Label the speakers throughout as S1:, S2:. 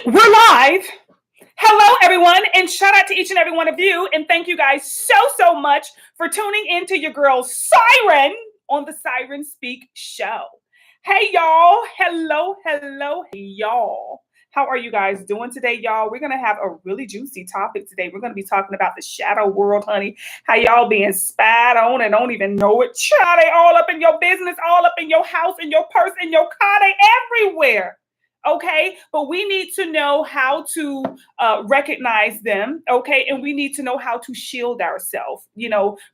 S1: We're live. Hello, everyone, and shout out to each and every one of you. And thank you guys so much for tuning in to your girl Siren on the Siren Speak show. Hey, y'all. Hello, y'all. How are you guys doing today, y'all? We're going to have a really juicy topic today. We're going to be talking about the shadow world, honey. How y'all being spied on and don't even know it. Child, they all up in your business, all up in your house, in your purse, in your car, they everywhere. Okay, but we need to know how to recognize them, okay, and we need to know how to shield ourselves,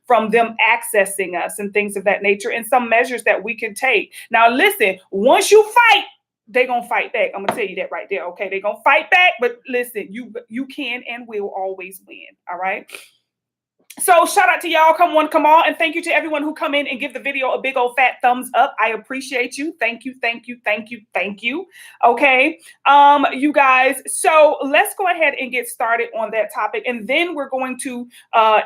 S1: from them accessing us and things of that nature, and some measures that we can take. Now, listen, once you fight, they're gonna fight back. I'm gonna tell you that right there, okay? They're gonna fight back, but listen, you can and will always win, all right? So shout out to y'all. Come on. And thank you to everyone who come in and give the video a big old fat thumbs up. I appreciate you. Thank you. Okay. You guys. So let's go ahead and get started on that topic. And then we're going to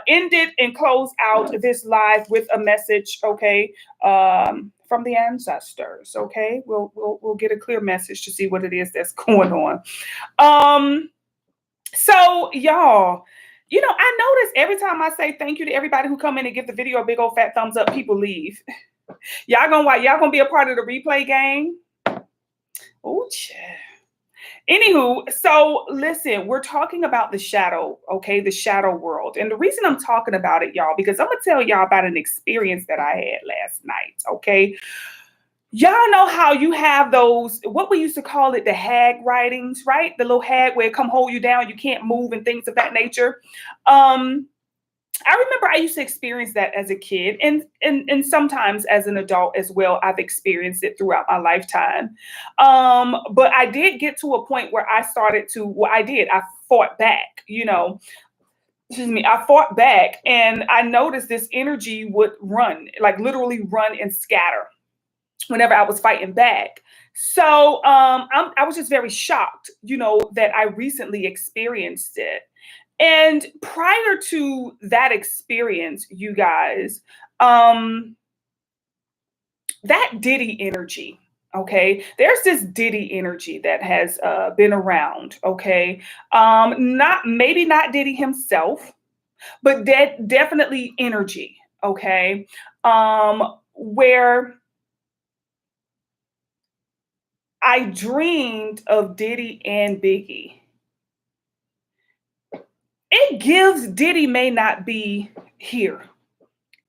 S1: end it and close out this live with a message. Okay. From the ancestors. Okay. We'll get a clear message to see what it is that's going on. So y'all, I notice every time I say thank you to everybody who come in and give the video a big old fat thumbs up, people leave. Y'all gonna be a part of the replay game? Oh, anywho, so listen, we're talking about the shadow, okay? The shadow world. And the reason I'm talking about it, y'all, because I'm gonna tell y'all about an experience that I had last night, okay? Y'all know how you have those, what we used to call it, the hag writings, right? The little hag where it come hold you down, you can't move and things of that nature. I remember I used to experience that as a kid and sometimes as an adult as well. I've experienced it throughout my lifetime. But I did get to a point where I started to, I fought back, I fought back and I noticed this energy would run, like literally run and scatter whenever I was fighting back. So I was just very shocked, that I recently experienced it. And prior to that experience, you guys, that Diddy energy, okay? There's this Diddy energy that has been around, okay? Maybe not Diddy himself, but definitely energy, okay? Where I dreamed of Diddy and Biggie. It gives Diddy may not be here.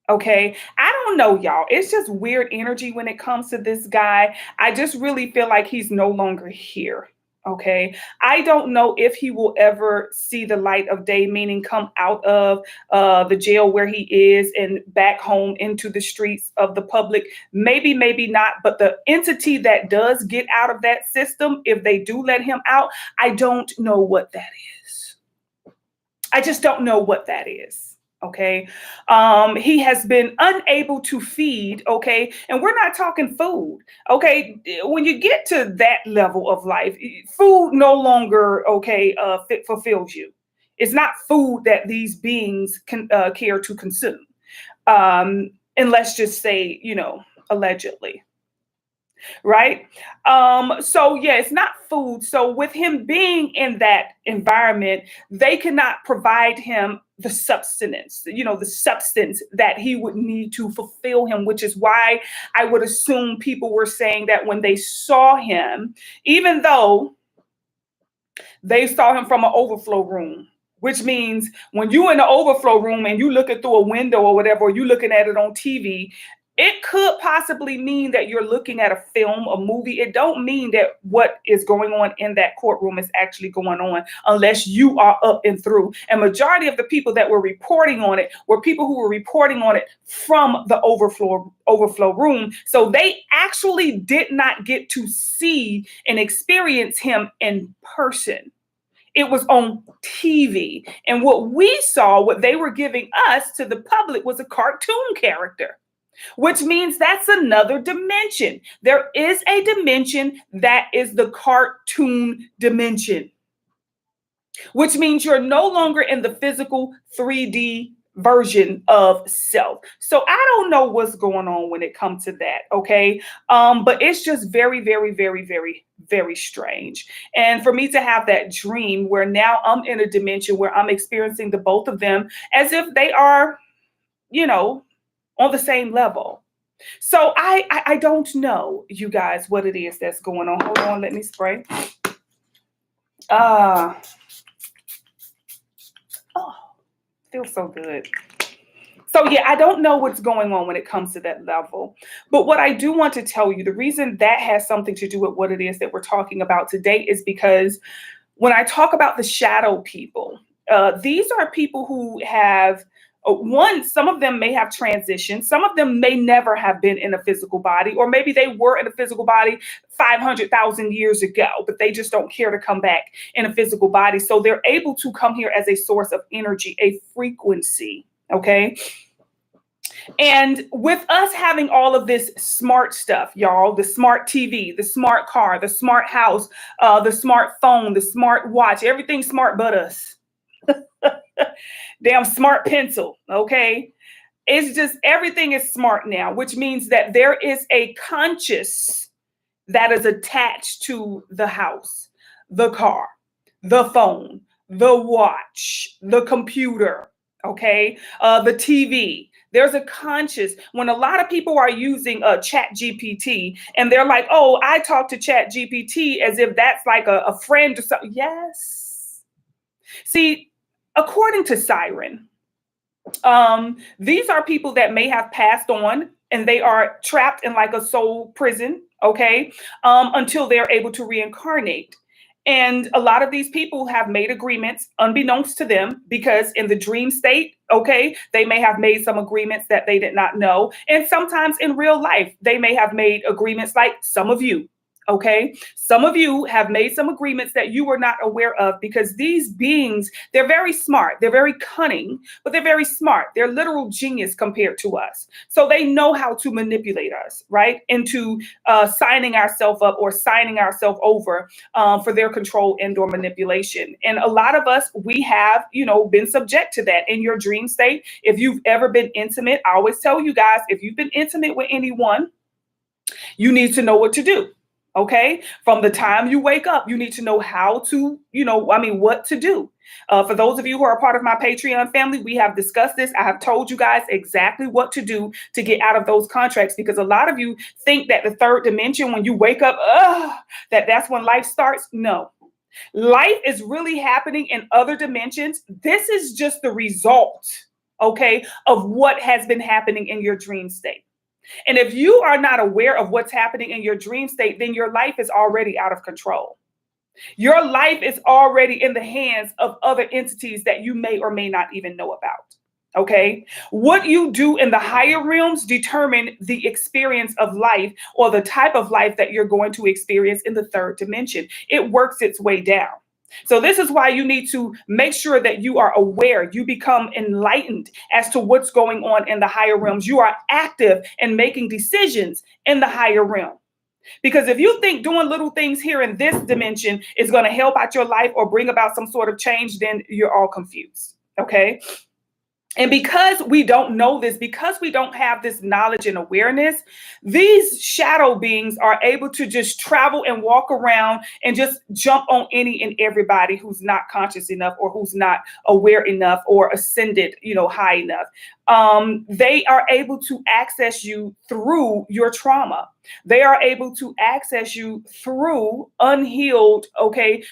S1: Okay. I don't know, y'all. It's just weird energy when it comes to this guy. I just really feel like he's no longer here. Okay. I don't know if he will ever see the light of day, meaning come out of the jail where he is and back home into the streets of the public. Maybe not. But the entity that does get out of that system, if they do let him out, I don't know what that is. I just don't know what that is. Okay. He has been unable to feed. Okay. And we're not talking food. Okay. When you get to that level of life, food no longer, fulfills you. It's not food that these beings can care to consume. And let's just say, allegedly. Right. So yeah, it's not food. So with him being in that environment, they cannot provide him the substance, the substance that he would need to fulfill him, which is why I would assume people were saying that when they saw him, even though they saw him from an overflow room, which means when you're in the overflow room and you looking through a window or whatever, or you looking at it on TV, it could possibly mean that you're looking at a film, a movie. It don't mean that what is going on in that courtroom is actually going on unless you are up and through. And majority of the people that were reporting on it were people who were reporting on it from the overflow room. So they actually did not get to see and experience him in person. It was on TV. And what we saw, what they were giving us to the public was a cartoon character. Which means that's another dimension. There is a dimension that is the cartoon dimension, which means you're no longer in the physical 3D version of self. So I don't know what's going on when it comes to that. Okay. But it's just very, very, very, very, very strange. And for me to have that dream where now I'm in a dimension where I'm experiencing the both of them as if they are, you know, on the same level. So I don't know, you guys, what it is that's going on. Hold on, let me spray. Uh oh, feels so good. So yeah, I don't know what's going on when it comes to that level. But what I do want to tell you, the reason that has something to do with what it is that we're talking about today is because when I talk about the shadow people, these are people who have one, some of them may have transitioned, some of them may never have been in a physical body, or maybe they were in a physical body 500,000 years ago, but they just don't care to come back in a physical body. So they're able to come here as a source of energy, a frequency. Okay. And with us having all of this smart stuff, y'all, the smart TV, the smart car, the smart house, the smart phone, the smart watch, everything smart but us. Damn smart pencil, okay? It's just everything is smart now, which means that there is a conscious that is attached to the house, the car, the phone, the watch, the computer, okay, the TV. There's a conscious. When a lot of people are using Chat GPT and they're like, oh, I talk to Chat GPT as if that's like a friend or something. Yes. See, according to Siren, these are people that may have passed on and they are trapped in like a soul prison, okay, until they're able to reincarnate. And a lot of these people have made agreements unbeknownst to them because in the dream state, okay, they may have made some agreements that they did not know. And sometimes in real life, they may have made agreements like some of you. Okay, some of you have made some agreements that you were not aware of because these beings, they're very smart, they're very cunning, but they're very smart. They're literal genius compared to us. So they know how to manipulate us, right, into signing ourselves up or signing ourselves over for their control and or manipulation. And a lot of us, we have, been subject to that in your dream state. If you've ever been intimate, I always tell you guys, if you've been intimate with anyone, you need to know what to do. Okay. From the time you wake up, you need to know how to, what to do. For those of you who are a part of my Patreon family, we have discussed this. I have told you guys exactly what to do to get out of those contracts, because a lot of you think that the third dimension, when you wake up, that's when life starts. No, life is really happening in other dimensions. This is just the result, okay, of what has been happening in your dream state. And if you are not aware of what's happening in your dream state, then your life is already out of control. Your life is already in the hands of other entities that you may or may not even know about. Okay. What you do in the higher realms determine the experience of life or the type of life that you're going to experience in the third dimension. It works its way down. So this is why you need to make sure that you are aware, you become enlightened as to what's going on in the higher realms. You are active in making decisions in the higher realm. Because if you think doing little things here in this dimension is going to help out your life or bring about some sort of change, then you're all confused. Okay. And because we don't know this, because we don't have this knowledge and awareness, these shadow beings are able to just travel and walk around and just jump on any and everybody who's not conscious enough or who's not aware enough or ascended, high enough. They are able to access you through your trauma. They are able to access you through unhealed,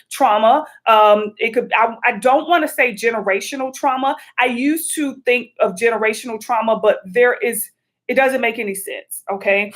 S1: trauma. I don't want to say generational trauma. I used to think of generational trauma, but it doesn't make any sense. Okay.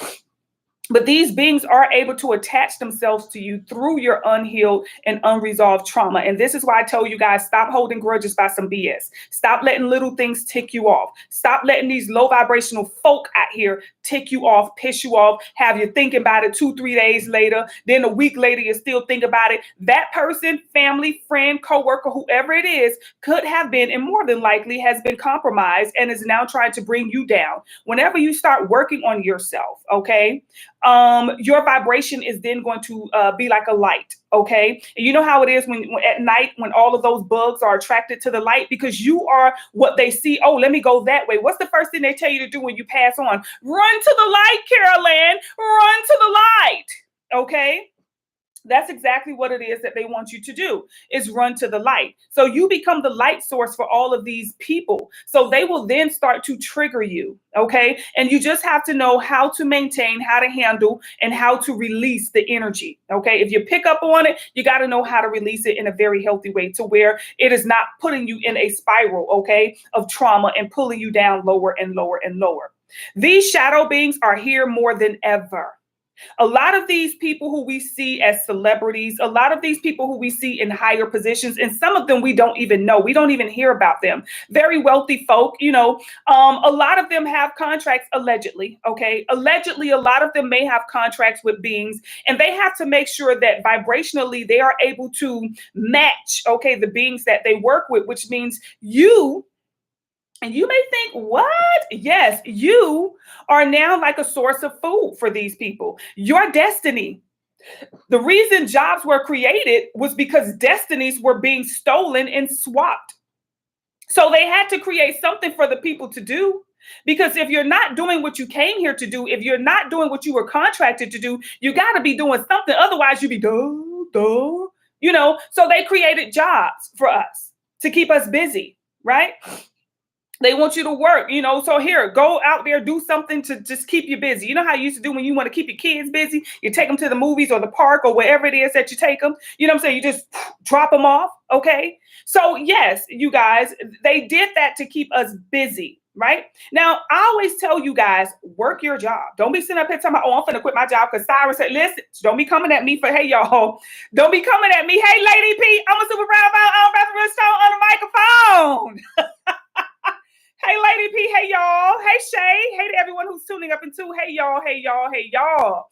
S1: But these beings are able to attach themselves to you through your unhealed and unresolved trauma. And this is why I tell you guys, stop holding grudges by some BS. Stop letting little things tick you off. Stop letting these low vibrational folk out here tick you off, piss you off, have you thinking about it 2-3 days later. Then a week later, you still think about it. That person, family, friend, coworker, whoever it is, could have been and more than likely has been compromised and is now trying to bring you down. Whenever you start working on yourself, okay? your vibration is then going to be like a light. Okay. And you know how it is when at night, when all of those bugs are attracted to the light because you are what they see. Oh, let me go that way. What's the first thing they tell you to do when you pass on? Run to the light, Carol Ann. Run to the light. Okay. That's exactly what it is that they want you to do, is run to the light. So you become the light source for all of these people. So they will then start to trigger you. Okay. And you just have to know how to maintain, how to handle, and how to release the energy. Okay. If you pick up on it, you got to know how to release it in a very healthy way to where it is not putting you in a spiral, okay, of trauma and pulling you down lower and lower and lower. These shadow beings are here more than ever. A lot of these people who we see as celebrities, a lot of these people who we see in higher positions, and some of them we don't even know. We don't even hear about them. Very wealthy folk, a lot of them have contracts allegedly. Okay. Allegedly, a lot of them may have contracts with beings, and they have to make sure that vibrationally they are able to match, okay, the beings that they work with, which means you. And you may think, what? Yes, you are now like a source of food for these people. Your destiny. The reason jobs were created was because destinies were being stolen and swapped. So they had to create something for the people to do. Because if you're not doing what you came here to do, if you're not doing what you were contracted to do, you got to be doing something. Otherwise, you'd be duh. So they created jobs for us to keep us busy, right? They want you to work, so here, go out there, do something to just keep you busy. You know how you used to do when you want to keep your kids busy? You take them to the movies or the park or wherever it is that you take them. You know what I'm saying? You just drop them off. Okay. So yes, you guys, they did that to keep us busy. Right now, I always tell you guys, work your job. Don't be sitting up here talking about, I'm going to quit my job because Cyrus said, listen, don't be coming at me for, hey, y'all, don't be coming at me. Hey, Lady P, I'm a super proud reference stone on the microphone. Hey, Lady P. Hey, y'all. Hey, Shay. Hey to everyone who's tuning up into. Hey, y'all. Hey, y'all. Hey, y'all.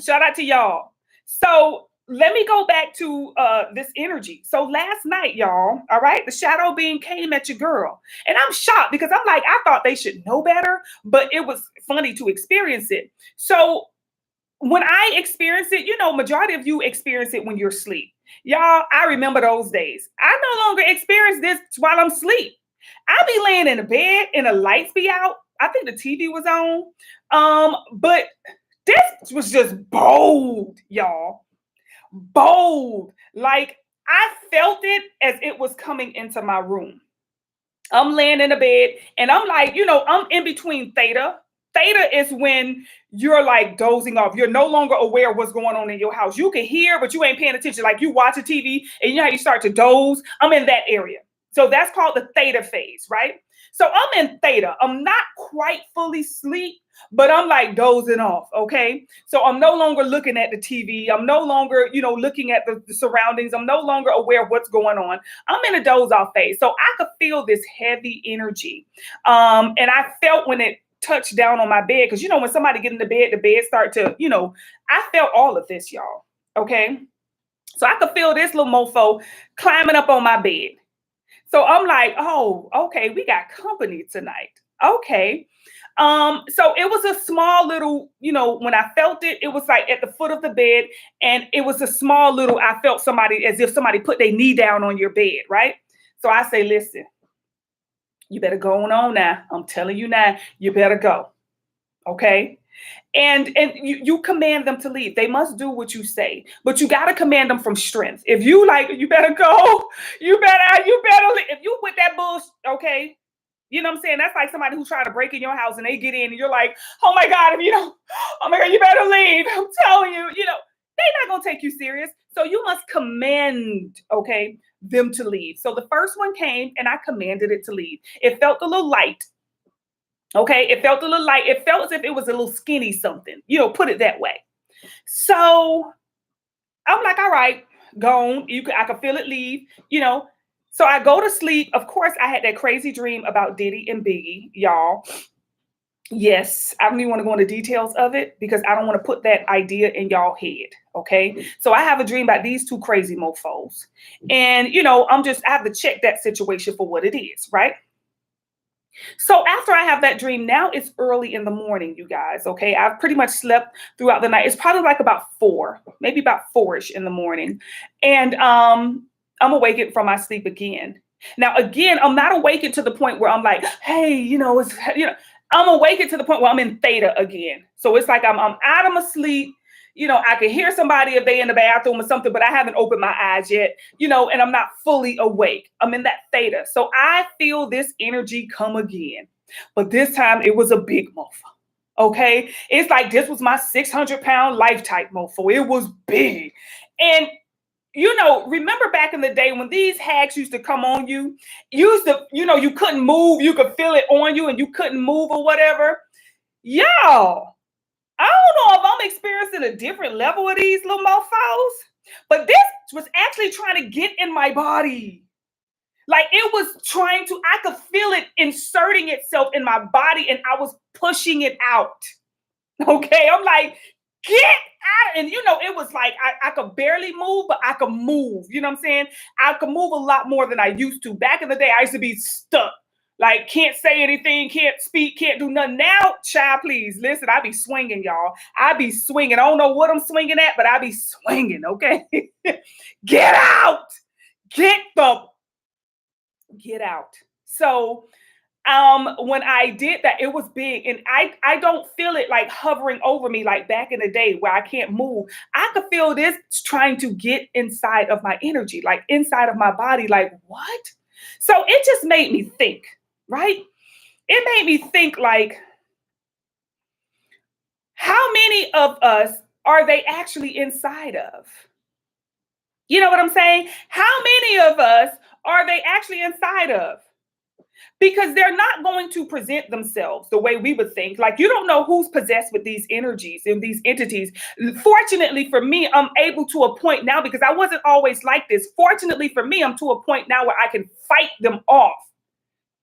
S1: Shout out to y'all. So let me go back to this energy. So last night, y'all, all right, the shadow being came at your girl. And I'm shocked because I'm like, I thought they should know better, but it was funny to experience it. So when I experience it, majority of you experience it when you're asleep. Y'all, I remember those days. I no longer experience this while I'm asleep. I'll be laying in the bed and the lights be out. I think the TV was on. But this was just bold, y'all. Bold. Like I felt it as it was coming into my room. I'm laying in the bed and I'm like, I'm in between theta. Theta is when you're like dozing off. You're no longer aware of what's going on in your house. You can hear, but you ain't paying attention. Like you watch a TV and you know how you start to doze. I'm in that area. So that's called the theta phase, right? So I'm in theta. I'm not quite fully asleep, but I'm like dozing off, okay? So I'm no longer looking at the TV. I'm no longer, looking at the surroundings. I'm no longer aware of what's going on. I'm in a doze off phase. So I could feel this heavy energy. And I felt when it touched down on my bed, because, when somebody get in the bed start to, I felt all of this, y'all, okay? So I could feel this little mofo climbing up on my bed. So I'm like, oh, okay, we got company tonight. Okay. So it was a small little, when I felt it, it was like at the foot of the bed. And it was a small little, I felt somebody as if somebody put their knee down on your bed, right? So I say, listen, you better go on now. I'm telling you now, you better go. Okay. And you command them to leave. They must do what you say, but you got to command them from strength. If you like, you better go. You better leave. If you with that bullshit, okay. You know what I'm saying? That's like somebody who's trying to break in your house and they get in and you're like, oh my God, oh my God, you better leave. I'm telling you, they're not going to take you serious. So you must command, okay, them to leave. So the first one came and I commanded it to leave. It felt a little light. Okay, it felt a little light. It felt as if it was a little skinny something, put it that way. So I'm like, all right, gone. I could feel it leave, So I go to sleep. Of course, I had that crazy dream about Diddy and Biggie, y'all. Yes, I don't even want to go into details of it because I don't want to put that idea in y'all head. Okay, so I have a dream about these two crazy mofos. And, I have to check that situation for what it is, right? So after I have that dream, now it's early in the morning, you guys. Okay. I've pretty much slept throughout the night. It's probably like about four, maybe about four-ish in the morning. And I'm awakened from my sleep again. Now, again, I'm not awakened to the point where I'm like, hey, I'm awakened to the point where I'm in theta again. So it's like I'm out of my sleep. I can hear somebody if they in the bathroom or something, but I haven't opened my eyes yet, and I'm not fully awake. I'm in that theta. So I feel this energy come again. But this time it was a big mofo. Okay. It's like this was my 600-pound life type mofo. It was big. And remember back in the day when these hags used to come on you, you couldn't move, you could feel it on you and you couldn't move or whatever. Y'all, I don't know if I'm experiencing a different level of these little mofos, but this was actually trying to get in my body. Like it was I could feel it inserting itself in my body and I was pushing it out. Okay. I'm like, get out. And it was like I could barely move, but I could move. You know what I'm saying? I could move a lot more than I used to. Back in the day, I used to be stuck. Like, can't say anything, can't speak, can't do nothing. Now, child, please listen. I be swinging, y'all. I be swinging. I don't know what I'm swinging at, but I be swinging. Okay, get out, get the, get out. So, when I did that, it was big, and I don't feel it like hovering over me like back in the day where I can't move. I could feel this trying to get inside of my energy, like inside of my body. Like what? So it just made me think, right? It made me think like, how many of us are they actually inside of? You know what I'm saying? How many of us are they actually inside of? Because they're not going to present themselves the way we would think. Like, you don't know who's possessed with these energies and these entities. Fortunately for me, I'm able to a point now, because I wasn't always like this. Fortunately for me, I'm to a point now where I can fight them off.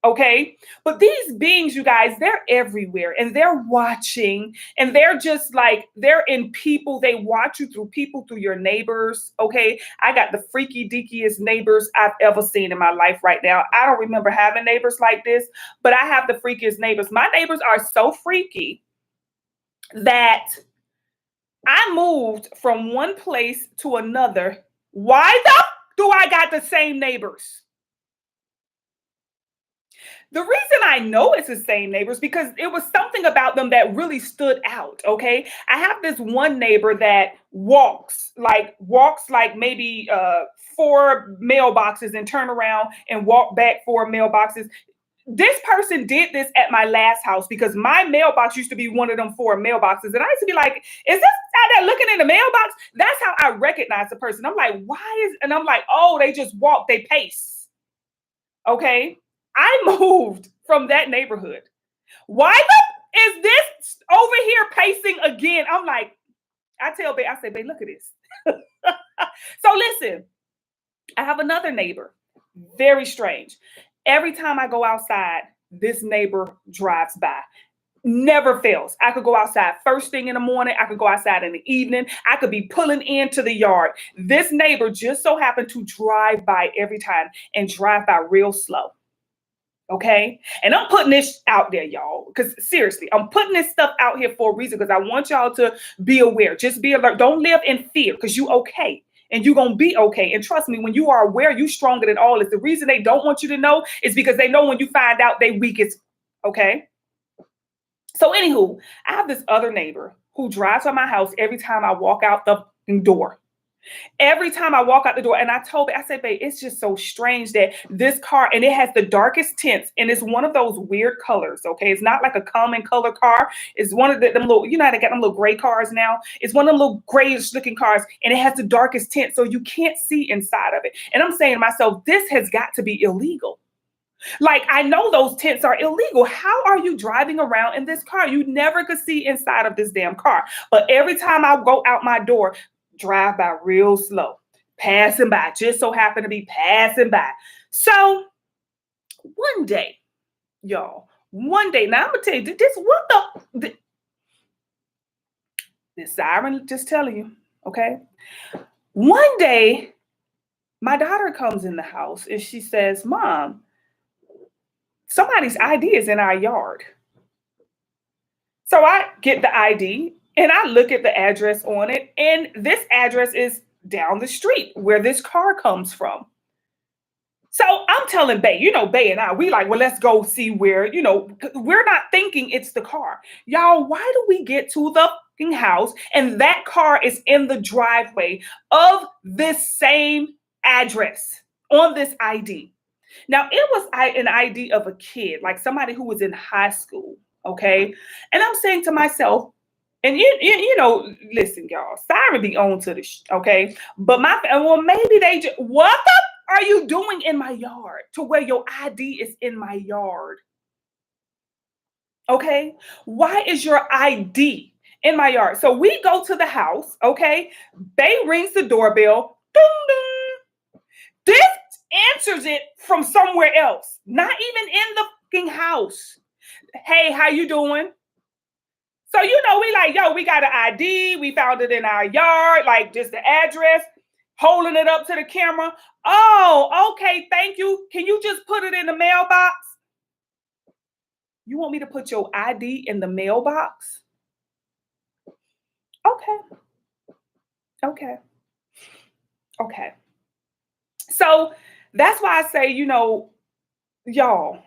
S1: Okay. But these beings, you guys, they're everywhere and they're watching, and they're just like, they're in people. They watch you through people, through your neighbors. Okay. I got the freaky deakiest neighbors I've ever seen in my life right now. I don't remember having neighbors like this, but I have the freakiest neighbors. My neighbors are so freaky that I moved from one place to another. Why the do I got the same neighbors? The reason I know it's the same neighbors because it was something about them that really stood out. Okay. I have this one neighbor that walks like maybe four mailboxes and turn around and walk back four mailboxes. This person did this at my last house because my mailbox used to be one of them four mailboxes. And I used to be like, is this out there looking in the mailbox? That's how I recognize the person. I'm like, and I'm like, oh, they just walk, they pace. Okay. I moved from that neighborhood. Why is this over here pacing again? I'm like, I tell Babe, I say, Babe, look at this. So listen, I have another neighbor. Very strange. Every time I go outside, this neighbor drives by. Never fails. I could go outside first thing in the morning. I could go outside in the evening. I could be pulling into the yard. This neighbor just so happened to drive by every time and drive by real slow. Okay. And I'm putting this out there, y'all, because seriously, I'm putting this stuff out here for a reason, because I want y'all to be aware. Just be alert. Don't live in fear, because you okay. And you're going to be okay. And trust me, when you are aware, you stronger than all this. The reason they don't want you to know is because they know when you find out they weakest. Okay. So anywho, I have this other neighbor who drives by my house every time I walk out the door. Every time I walk out the door, and I told her, I said, babe, it's just so strange that this car, and it has the darkest tints, and it's one of those weird colors. Okay. It's not like a common color car. It's one of them little, how they got them little gray cars now. It's one of them little grayish looking cars, and it has the darkest tint. So you can't see inside of it. And I'm saying to myself, this has got to be illegal. Like, I know those tints are illegal. How are you driving around in this car? You never could see inside of this damn car. But every time I go out my door, drive by real slow, passing by, just so happen to be passing by. So one day, y'all, now I'm gonna tell you this, this siren just telling you, okay? One day, my daughter comes in the house and she says, Mom, Somebody's ID is in our yard. So I get the ID and I look at the address on it, and this address is down the street where this car comes from. So I'm telling Bay, Bay and I, we like, well, let's go see where, we're not thinking it's the car. Y'all, why do we get to the fucking house and that car is in the driveway of this same address on this ID? Now, it was an ID of a kid, like somebody who was in high school, okay? And I'm saying to myself, and listen, y'all, Siren be on to this, okay? But well, maybe they just, what the are you doing in my yard to where your ID is in my yard? Okay? Why is your ID in my yard? So we go to the house, okay? Bay rings the doorbell. Ding, ding. This answers it from somewhere else, not even in the fucking house. Hey, how you doing? So, we like, yo, we got an ID. We found it in our yard, like just the address, holding it up to the camera. Oh, okay, thank you. Can you just put it in the mailbox? You want me to put your ID in the mailbox? Okay. Okay. Okay. So that's why I say, y'all,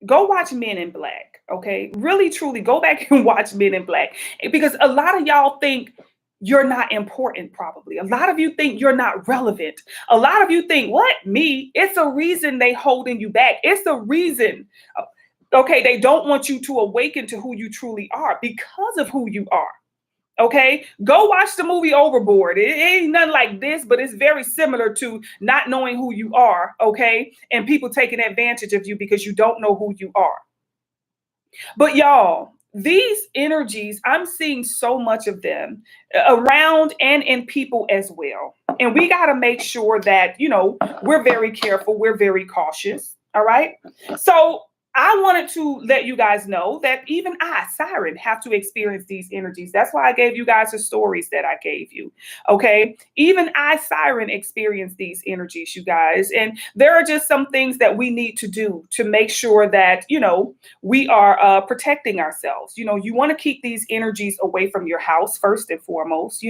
S1: go watch Men in Black. Okay. Really, truly go back and watch Men in Black, because a lot of y'all think you're not important, probably. A lot of you think you're not relevant. A lot of you think, what? Me? It's a reason they holding you back. It's a reason. Okay. They don't want you to awaken to who you truly are because of who you are. Okay, go watch the movie Overboard. It ain't nothing like this, but it's very similar to not knowing who you are. Okay, and people taking advantage of you because you don't know who you are. But y'all, these energies, I'm seeing so much of them around and in people as well. And we got to make sure that, we're very careful, we're very cautious. All right. So I wanted to let you guys know that even I, Siren, have to experience these energies. That's why I gave you guys the stories that I gave you. Okay. Even I, Siren, experience these energies, you guys. And there are just some things that we need to do to make sure that, we are protecting ourselves. You want to keep these energies away from your house first and foremost,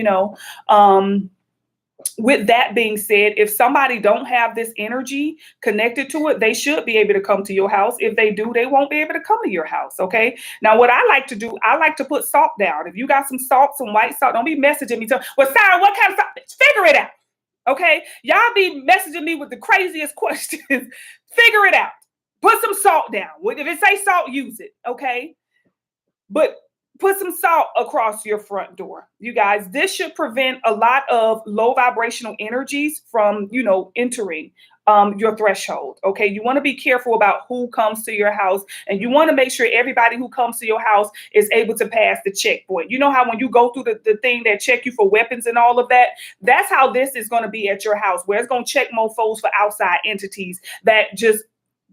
S1: with that being said, if somebody don't have this energy connected to it, they should be able to come to your house. If they do, they won't be able to come to your house. Okay. Now, what I like to do, I like to put salt down. If you got some salt, some white salt, don't be messaging me. Well, Sarah, what kind of salt? Figure it out. Okay. Y'all be messaging me with the craziest questions. Figure it out. Put some salt down. If it say salt, use it. Okay. But put some salt across your front door. You guys, this should prevent a lot of low vibrational energies from, entering your threshold. Okay. You want to be careful about who comes to your house, and you want to make sure everybody who comes to your house is able to pass the checkpoint. You know how when you go through the thing that check you for weapons and all of that, that's how this is going to be at your house, where it's going to check mofos for outside entities that just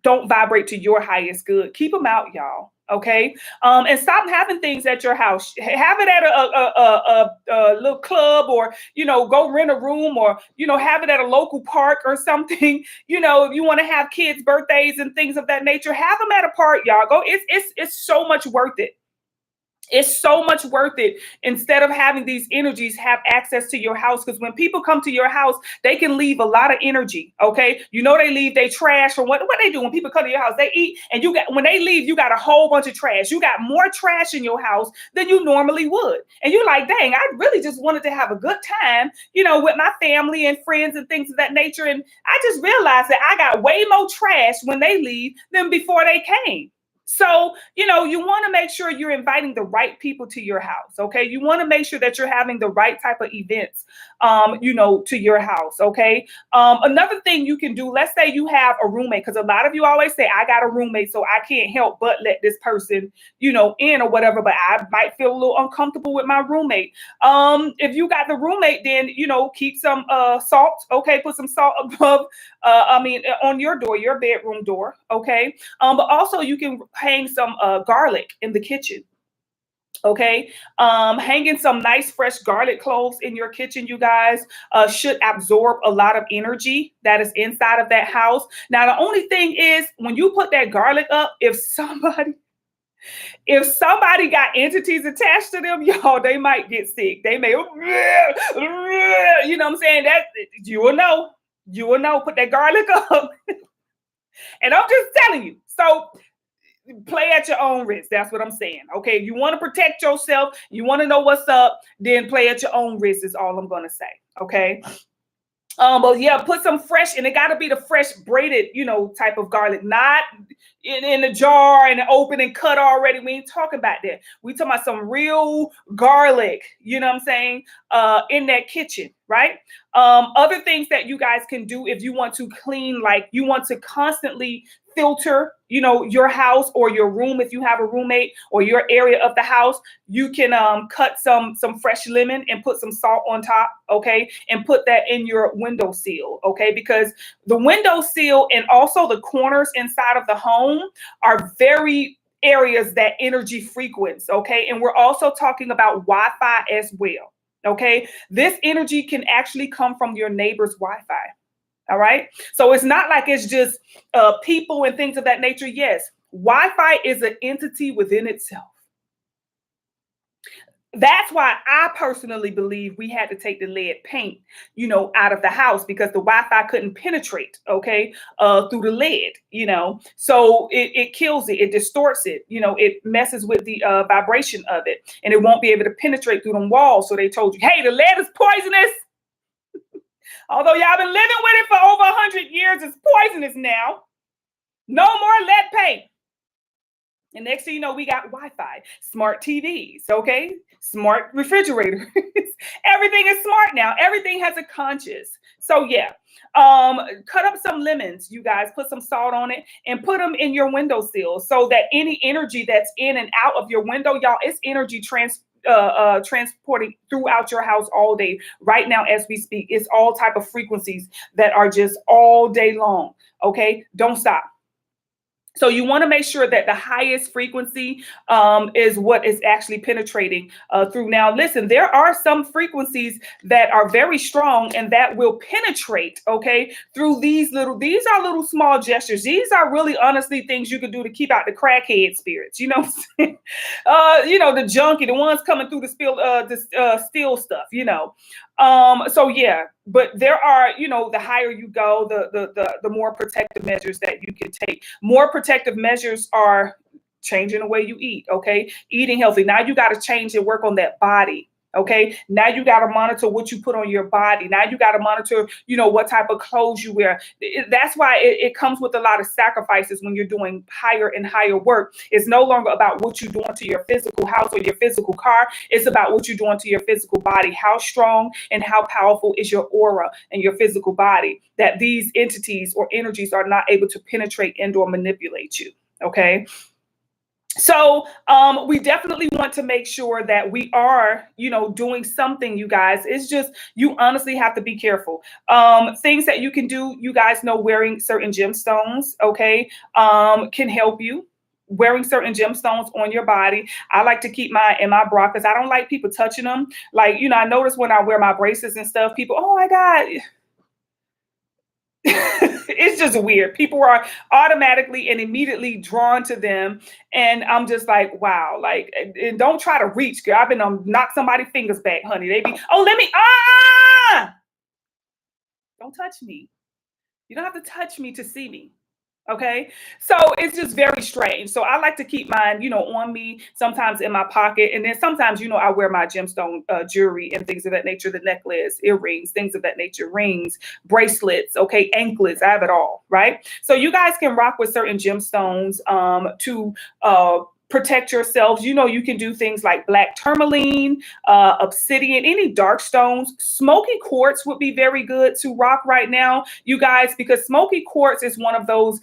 S1: don't vibrate to your highest good. Keep them out, y'all. Okay. And stop having things at your house. Have it at a little club, or, go rent a room, or, have it at a local park or something. If you want to have kids' birthdays and things of that nature, have them at a park, y'all. Go. It's so much worth it. It's so much worth it, instead of having these energies have access to your house. Because when people come to your house, they can leave a lot of energy. Okay. They leave their trash from what they do when people come to your house. They eat, and when they leave, you got a whole bunch of trash. You got more trash in your house than you normally would. And you're like, dang, I really just wanted to have a good time, with my family and friends and things of that nature. And I just realized that I got way more trash when they leave than before they came. So, you want to make sure you're inviting the right people to your house. Okay. You want to make sure that you're having the right type of events, to your house. Okay. Another thing you can do, let's say you have a roommate, because a lot of you always say, I got a roommate, so I can't help but let this person, in or whatever, but I might feel a little uncomfortable with my roommate. If you got the roommate, then, keep some salt. Okay. Put some salt above, on your door, your bedroom door. Okay. But also you can hang some garlic in the kitchen. Okay. Hanging some nice fresh garlic cloves in your kitchen, you guys, should absorb a lot of energy that is inside of that house. Now, the only thing is when you put that garlic up, if somebody got entities attached to them, y'all, they might get sick. They may, you know what I'm saying? That you will know. You will know. Put that garlic up. And I'm just telling you. So play at your own risk. That's what I'm saying. Okay. You want to protect yourself. You want to know what's up, then play at your own risk is all I'm gonna say. Okay. But yeah, put some fresh, and it got to be the fresh braided, type of garlic, not in the jar and open and cut already. We ain't talking about that. We talking about some real garlic, you know what I'm saying, in that kitchen, right? Other things that you guys can do if you want to clean, like you want to constantly filter, your house or your room. If you have a roommate or your area of the house, you can cut some fresh lemon and put some salt on top, okay, and put that in your window sill, okay, because the window sill and also the corners inside of the home are very areas that energy frequents, okay, and we're also talking about Wi-Fi as well, okay. This energy can actually come from your neighbor's Wi-Fi. All right. So it's not like it's just people and things of that nature. Yes, Wi-Fi is an entity within itself. That's why I personally believe we had to take the lead paint, out of the house because the Wi-Fi couldn't penetrate, okay, through the lead, So it kills it, it distorts it, it messes with the vibration of it, and it won't be able to penetrate through them walls. So they told you, hey, the lead is poisonous. Although y'all been living with it for over 100 years, it's poisonous now. No more lead paint. And next thing you know, we got Wi-Fi, smart TVs, okay? Smart refrigerators. Everything is smart now. Everything has a conscious. So yeah, cut up some lemons, you guys, put some salt on it and put them in your windowsill so that any energy that's in and out of your window, y'all, it's energy transporting throughout your house all day. Right now, as we speak, it's all type of frequencies that are just all day long. Okay, don't stop. So you want to make sure that the highest frequency is what is actually penetrating through. Now, listen, there are some frequencies that are very strong and that will penetrate, okay, through these are little small gestures. These are really honestly things you can do to keep out the crackhead spirits, you know what I'm saying? The junkie, the ones coming through the steel stuff, So yeah, but there are, the higher you go, the more protective measures that you can take. More protective measures are changing the way you eat, okay? Eating healthy. Now you got to change and work on that body. Okay. Now you got to monitor what you put on your body. Now you got to monitor, what type of clothes you wear. That's why it comes with a lot of sacrifices when you're doing higher and higher work. It's no longer about what you're doing to your physical house or your physical car. It's about what you're doing to your physical body. How strong and how powerful is your aura and your physical body that these entities or energies are not able to penetrate and or manipulate you. Okay. So we definitely want to make sure that we are, doing something, you guys. It's just, you honestly have to be careful. Things that you can do, you guys know, wearing certain gemstones, okay, can help you. Wearing certain gemstones on your body. I like to keep mine in my bra because I don't like people touching them. Like, I notice when I wear my braces and stuff, people, oh my God. It's just weird. People are automatically and immediately drawn to them. And I'm just like, wow, like, and don't try to reach, girl. I've been knock somebody's fingers back, honey. They be, oh, let me, don't touch me. You don't have to touch me to see me. Okay. So it's just very strange. So I like to keep mine, on me, sometimes in my pocket. And then sometimes, I wear my gemstone jewelry and things of that nature, the necklace, earrings, things of that nature, rings, bracelets, okay, anklets. I have it all. Right. So you guys can rock with certain gemstones to protect yourselves. You can do things like black tourmaline, obsidian, any dark stones. Smoky quartz would be very good to rock right now, you guys, because smoky quartz is one of those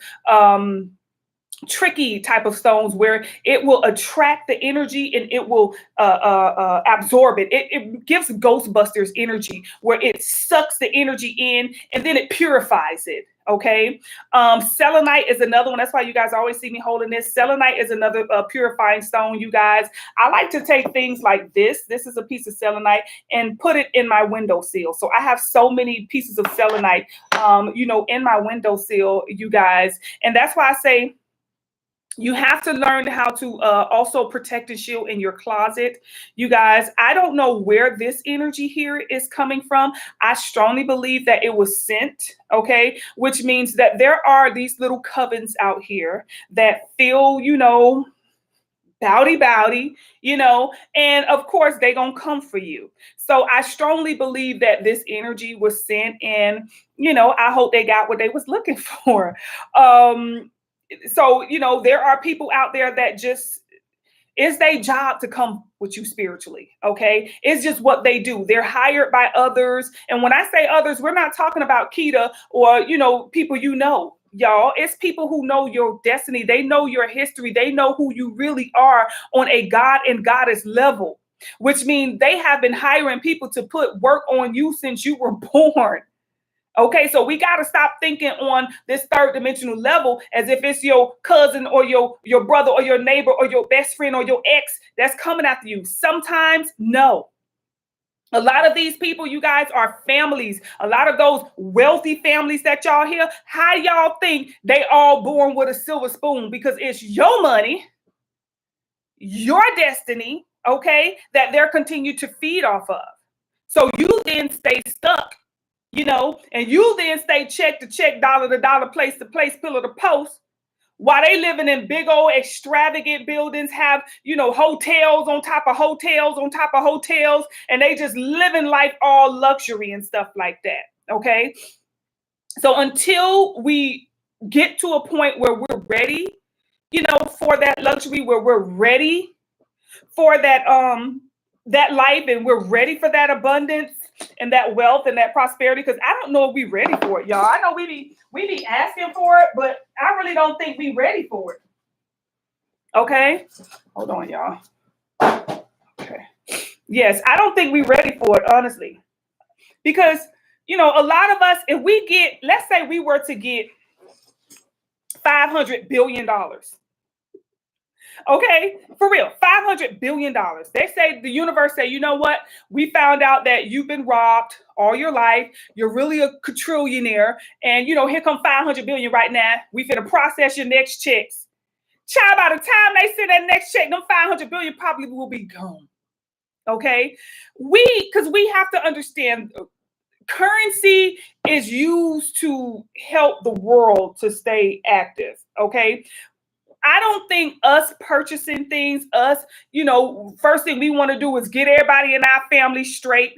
S1: tricky type of stones where it will attract the energy and it will absorb it. It gives Ghostbusters energy where it sucks the energy in and then it purifies it. Okay. Selenite is another one. That's why you guys always see me holding this. Selenite is another purifying stone, you guys. I like to take things like this. This is a piece of selenite and put it in my windowsill. So I have so many pieces of selenite, in my windowsill, you guys. And that's why I say, you have to learn how to also protect and shield in your closet. You guys, I don't know where this energy here is coming from. I strongly believe that it was sent, okay? Which means that there are these little covens out here that feel, bowdy, and of course they gonna come for you. So I strongly believe that this energy was sent, and, I hope they got what they was looking for. So, there are people out there that just, it's their job to come with you spiritually. Okay. It's just what they do. They're hired by others. And when I say others, we're not talking about Keita or, people, y'all. It's people who know your destiny. They know your history. They know who you really are on a God and goddess level, which means they have been hiring people to put work on you since you were born. Okay, so we got to stop thinking on this third dimensional level as if it's your cousin or your brother or your neighbor or your best friend or your ex that's coming after you. Sometimes, no. A lot of these people, you guys, are families. A lot of those wealthy families that y'all hear, how y'all think they all born with a silver spoon? Because it's your money, your destiny, okay, that they're continued to feed off of. So you then stay stuck, and you then stay check to check, dollar to dollar, place to place, pillar to post, while they living in big old extravagant buildings, have, hotels on top of hotels on top of hotels, and they just living life all luxury and stuff like that. Okay. So until we get to a point where we're ready, for that luxury, where we're ready for that life, and we're ready for that abundance and that wealth and that prosperity, because I don't know if we're ready for it, y'all. I know we be asking for it, but I really don't think we're ready for it. Okay, hold on, y'all. Okay, yes, I don't think we're ready for it, honestly, because a lot of us, if we get, let's say we were to get $500 billion. Okay, for real, $500 billion. They say, the universe say, you know what? We found out that you've been robbed all your life. You're really a quadrillionaire. And, here come $500 billion right now. We finna process your next checks. Child, by the time they send that next check, them $500 billion probably will be gone. Okay, because we have to understand, currency is used to help the world to stay active. Okay. I don't think us purchasing things, first thing we want to do is get everybody in our family straight.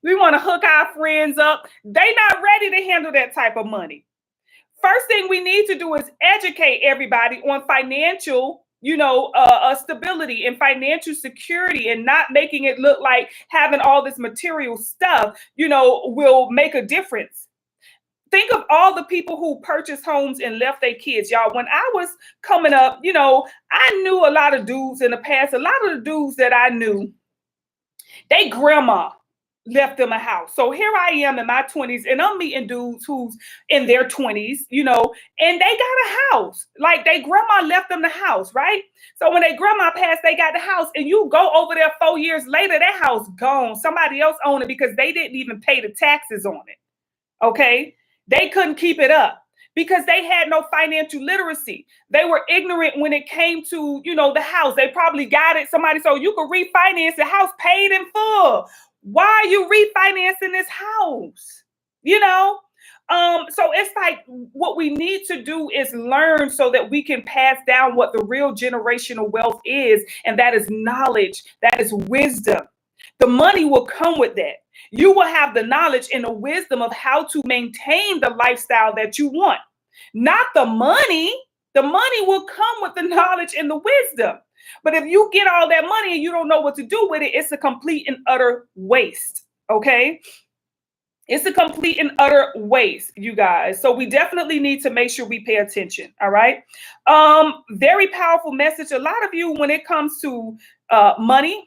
S1: We want to hook our friends up. They not ready to handle that type of money. First thing we need to do is educate everybody on financial, stability and financial security, and not making it look like having all this material stuff, will make a difference. Think of all the people who purchased homes and left their kids. Y'all, when I was coming up, I knew a lot of dudes in the past. A lot of the dudes that I knew, they grandma left them a house. So here I am in my 20s, and I'm meeting dudes who's in their 20s, and they got a house. Like, they grandma left them the house, right? So when they grandma passed, they got the house, and you go over there 4 years later, that house gone. Somebody else owned it because they didn't even pay the taxes on it. Okay? They couldn't keep it up because they had no financial literacy. They were ignorant when it came to, the house. They probably got it. Somebody, so you could refinance the house paid in full. Why are you refinancing this house? So it's like, what we need to do is learn so that we can pass down what the real generational wealth is. And that is knowledge. That is wisdom. The money will come with that. You will have the knowledge and the wisdom of how to maintain the lifestyle that you want. Not the money. The money will come with the knowledge and the wisdom. But if you get all that money and you don't know what to do with it, it's a complete and utter waste. Okay? It's a complete and utter waste, you guys. So we definitely need to make sure we pay attention. All right? Very powerful message. A lot of you, when it comes to money,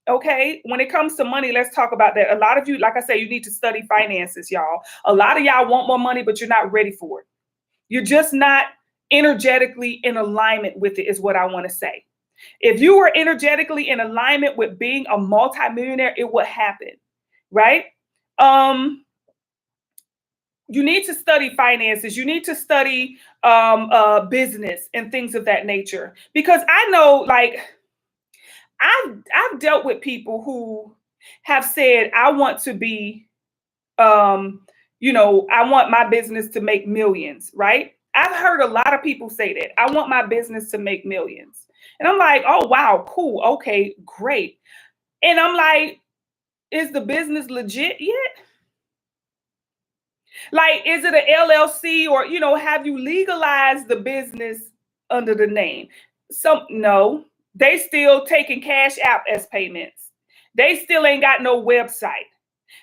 S1: Okay, when it comes to money, let's talk about that. A lot of you, like I say, you need to study finances, y'all. A lot of y'all want more money, but you're not ready for it. You're just not energetically in alignment with it, is what I want to say. If you were energetically in alignment with being a multimillionaire, it would happen, right? Um, you need to study finances. You need to study business and things of that nature. Because I know, like, I've dealt with people who have said, I want to be, um, I want my business to make millions, right? I've heard a lot of people say that. I want my business to make millions. And I'm like, oh, wow, cool. Okay, great. And I'm like, is the business legit yet? Like, is it an LLC, or, have you legalized the business under the name? No, they still taking cash out as payments. They still ain't got no website.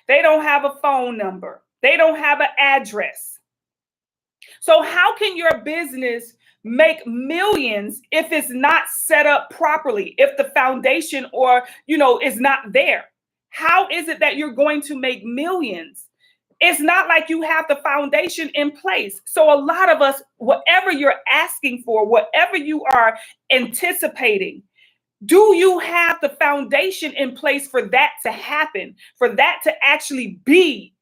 S1: They don't have a phone number. They don't have an address. So how can your business make millions if it's not set up properly, if the foundation is not there? How is it that you're going to make millions? It's not like you have the foundation in place. So a lot of us, whatever you're asking for, whatever you are anticipating, do you have the foundation in place for that to happen, for that to actually be?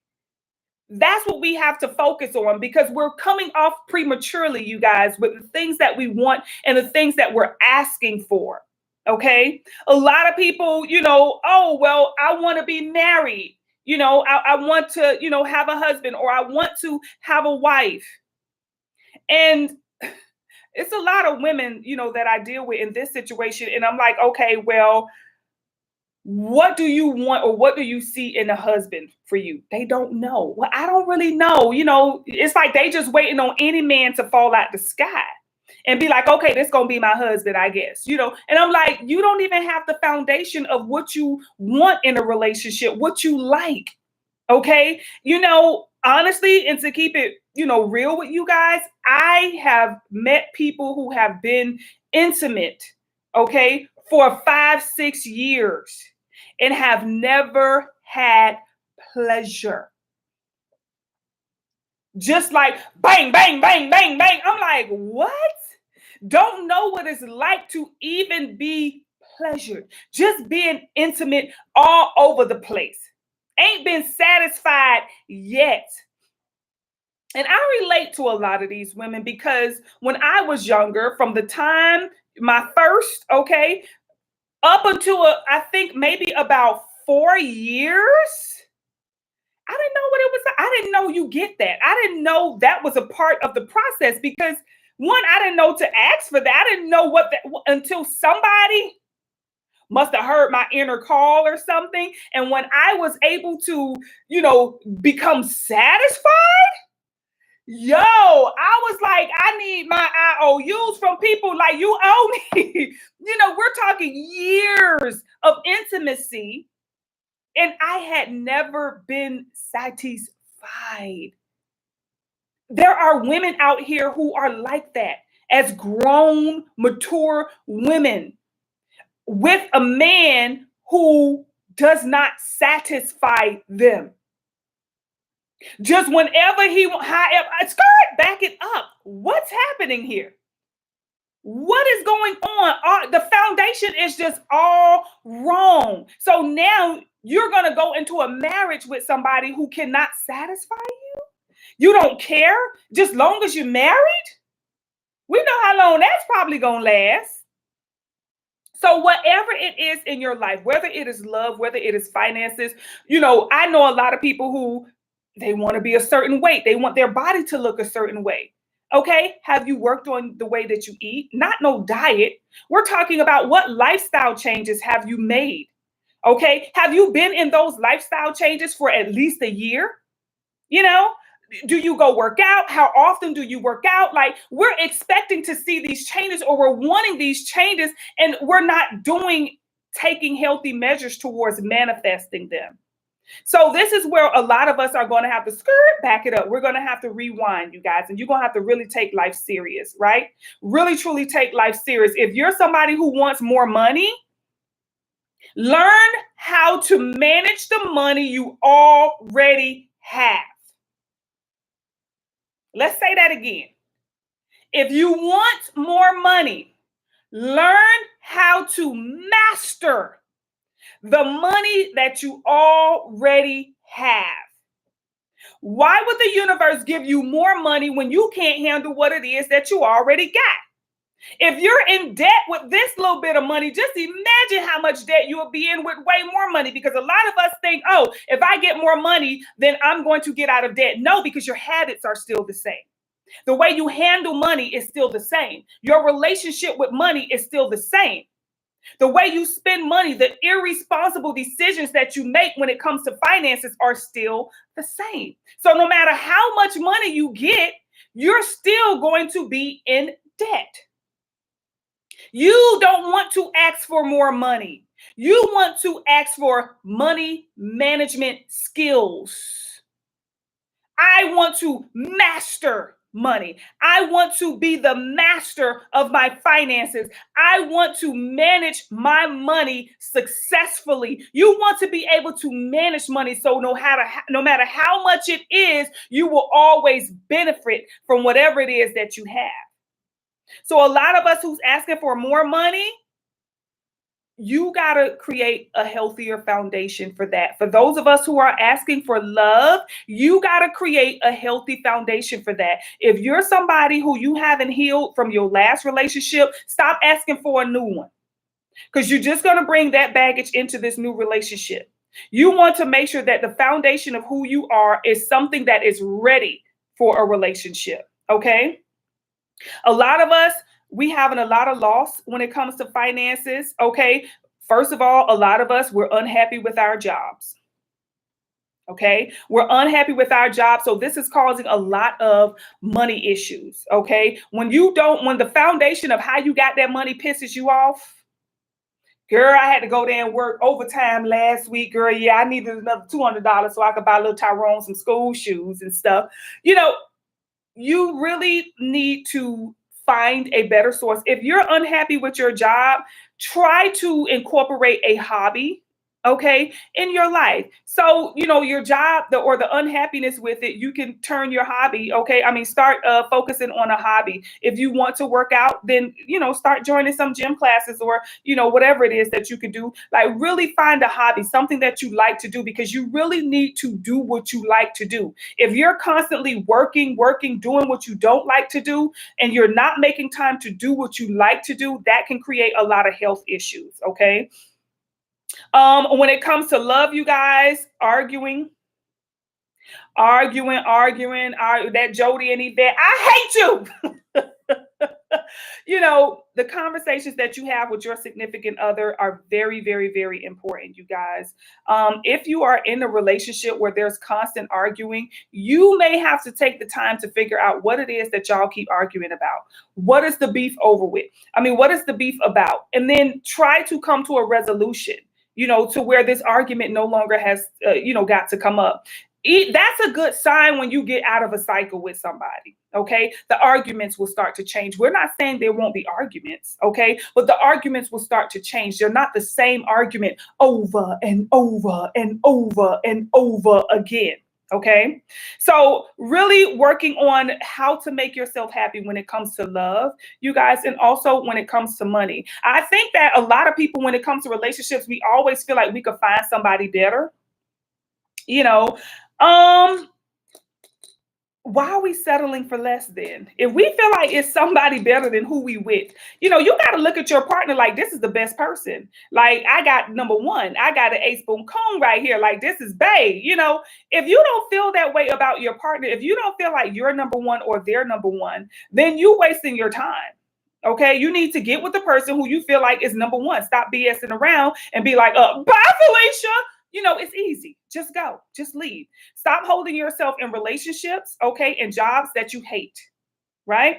S1: That's what we have to focus on, because we're coming off prematurely, you guys, with the things that we want and the things that we're asking for. Okay. A lot of people, oh, well, I want to be married. I want to, have a husband, or I want to have a wife. And it's a lot of women, that I deal with in this situation. And I'm like, okay, well, what do you want, or what do you see in a husband for you? They don't know. Well, I don't really know. It's like they just waiting on any man to fall out the sky and be like, okay, this gonna be my husband, I guess. And I'm like, you don't even have the foundation of what you want in a relationship, what you like. Okay. Honestly, and to keep it, real with you guys, I have met people who have been intimate, okay, for 5-6 years and have never had pleasure. Just like bang, bang, bang, bang, bang. I'm like, what? Don't know what it's like to even be pleasured. Just being intimate all over the place. Ain't been satisfied yet. And I relate to a lot of these women, because when I was younger, from the time my first, okay, up until I think maybe about 4 years, I didn't know what it was. I didn't know you get that. I didn't know that was a part of the process, because one, I didn't know to ask for that. I didn't know what that, until somebody must have heard my inner call or something. And when I was able to, become satisfied, yo, I was like, I need my IOUs from people like you owe me. We're talking years of intimacy, and I had never been satisfied. There are women out here who are like that, as grown, mature women, with a man who does not satisfy them. Just whenever however, back it up. What's happening here? What is going on? The foundation is just all wrong. So now you're going to go into a marriage with somebody who cannot satisfy you. You don't care, just long as you're married. We know how long that's probably going to last. So whatever it is in your life, whether it is love, whether it is finances, I know a lot of people who, they want to be a certain weight. They want their body to look a certain way. Okay. Have you worked on the way that you eat? Not no diet. We're talking about what lifestyle changes have you made? Okay. Have you been in those lifestyle changes for at least a year? Do you go work out? How often do you work out? Like, we're expecting to see these changes, or we're wanting these changes, and we're not taking healthy measures towards manifesting them. So this is where a lot of us are going to have to back it up. We're going to have to rewind, you guys, and you're going to have to really take life serious, right? Really, truly take life serious. If you're somebody who wants more money, Learn how to manage the money you already have. Let's say that again. If you want more money, learn how to master the money that you already have. Why would the universe give you more money when you can't handle what it is that you already got? If you're in debt with this little bit of money, just imagine how much debt you will be in with way more money, because a lot of us think, oh, if I get more money, then I'm going to get out of debt. No, because your habits are still the same. The way you handle money is still the same. Your relationship with money is still the same. The way you spend money, the irresponsible decisions that you make when it comes to finances are still the same. So no matter how much money you get, you're still going to be in debt. You don't want to ask for more money. You want to ask for money management skills. I want to master money. I want to be the master of my finances. I want to manage my money successfully. You want to be able to manage money so no matter how much it is, you will always benefit from whatever it is that you have. So a lot of us who's asking for more money, you got to create a healthier foundation for that. For those of us who are asking for love, you got to create a healthy foundation for that. If you're somebody who you haven't healed from your last relationship, stop asking for a new one, because you're just going to bring that baggage into this new relationship. You want to make sure that the foundation of who you are is something that is ready for a relationship. Okay. A lot of us, we having a lot of loss when it comes to finances. Okay. First of all, a lot of us, we're unhappy with our jobs. Okay. We're unhappy with our job. So this is causing a lot of money issues. Okay. When the foundation of how you got that money pisses you off, girl, I had to go there and work overtime last week. Girl, yeah, I needed another $200 so I could buy little Tyrone some school shoes and stuff. You really need to find a better source. If you're unhappy with your job, try to incorporate a hobby, okay, in your life. So, your job, or the unhappiness with it, you can turn your hobby, okay? Start focusing on a hobby. If you want to work out, then, start joining some gym classes, or, whatever it is that you can do. Like, really find a hobby, something that you like to do, because you really need to do what you like to do. If you're constantly working, doing what you don't like to do, and you're not making time to do what you like to do, that can create a lot of health issues, okay? When it comes to love, you guys, arguing, that Jody and Yvette, I hate you. The conversations that you have with your significant other are very, very, very important, you guys. If you are in a relationship where there's constant arguing, you may have to take the time to figure out what it is that y'all keep arguing about. What is the beef over with? What is the beef about? And then try to come to a resolution, to where this argument no longer has, got to come up. That's a good sign when you get out of a cycle with somebody. Okay. The arguments will start to change. We're not saying there won't be arguments. Okay. But the arguments will start to change. They're not the same argument over and over and over and over again. Okay. So really working on how to make yourself happy when it comes to love, you guys, and also when it comes to money. I think that a lot of people, when it comes to relationships, we always feel like we could find somebody better. Why are we settling for less then? If we feel like it's somebody better than who we with, you got to look at your partner like, this is the best person. Like, I got number one, I got an ace boom cone right here. Like, this is bae. If you don't feel that way about your partner, if you don't feel like you're number one or they're number one, then you wasting your time. Okay, you need to get with the person who you feel like is number one. Stop BSing around and be like, bye, Felicia. It's easy. Just go. Just leave. Stop holding yourself in relationships, okay, and jobs that you hate, right?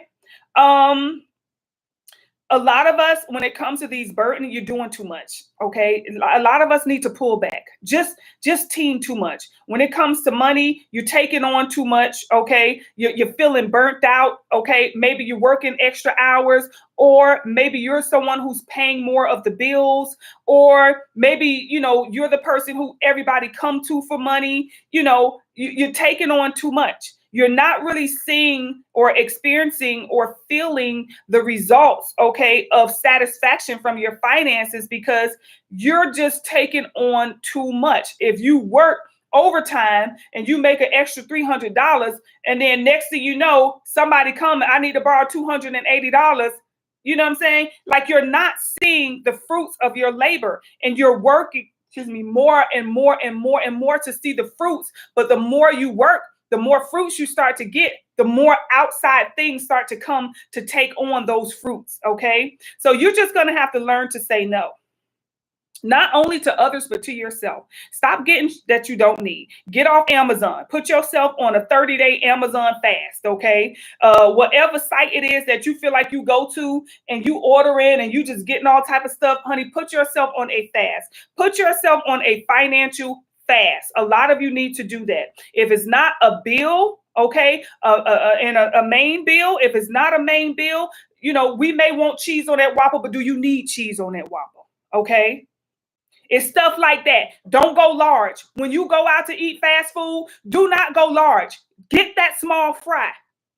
S1: A lot of us, when it comes to these burden, you're doing too much. Okay. A lot of us need to pull back. Just team too much. When it comes to money, you're taking on too much. Okay. You're feeling burnt out. Okay. Maybe you're working extra hours, or maybe you're someone who's paying more of the bills, or maybe, you're the person who everybody come to for money. You're taking on too much. You're not really seeing or experiencing or feeling the results, okay, of satisfaction from your finances because you're just taking on too much. If you work overtime and you make an extra $300, and then next thing you know, somebody come, I need to borrow $280. You know what I'm saying? Like, you're not seeing the fruits of your labor, and you're working, more and more and more and more to see the fruits. But the more you work, the more fruits you start to get, the more outside things start to come to take on those fruits. Okay. So you're just going to have to learn to say no. Not only to others, but to yourself. Stop getting that you don't need. Get off Amazon. Put yourself on a 30-day Amazon fast, okay? Whatever site it is that you feel like you go to and you order in and you just getting all type of stuff, honey, put yourself on a fast. Put yourself on a financial fast. A lot of you need to do that. If it's not a bill, okay, and a main bill, if it's not a main bill, we may want cheese on that waffle, but do you need cheese on that waffle? Okay. It's stuff like that. Don't go large. When you go out to eat fast food, do not go large. Get that small fry.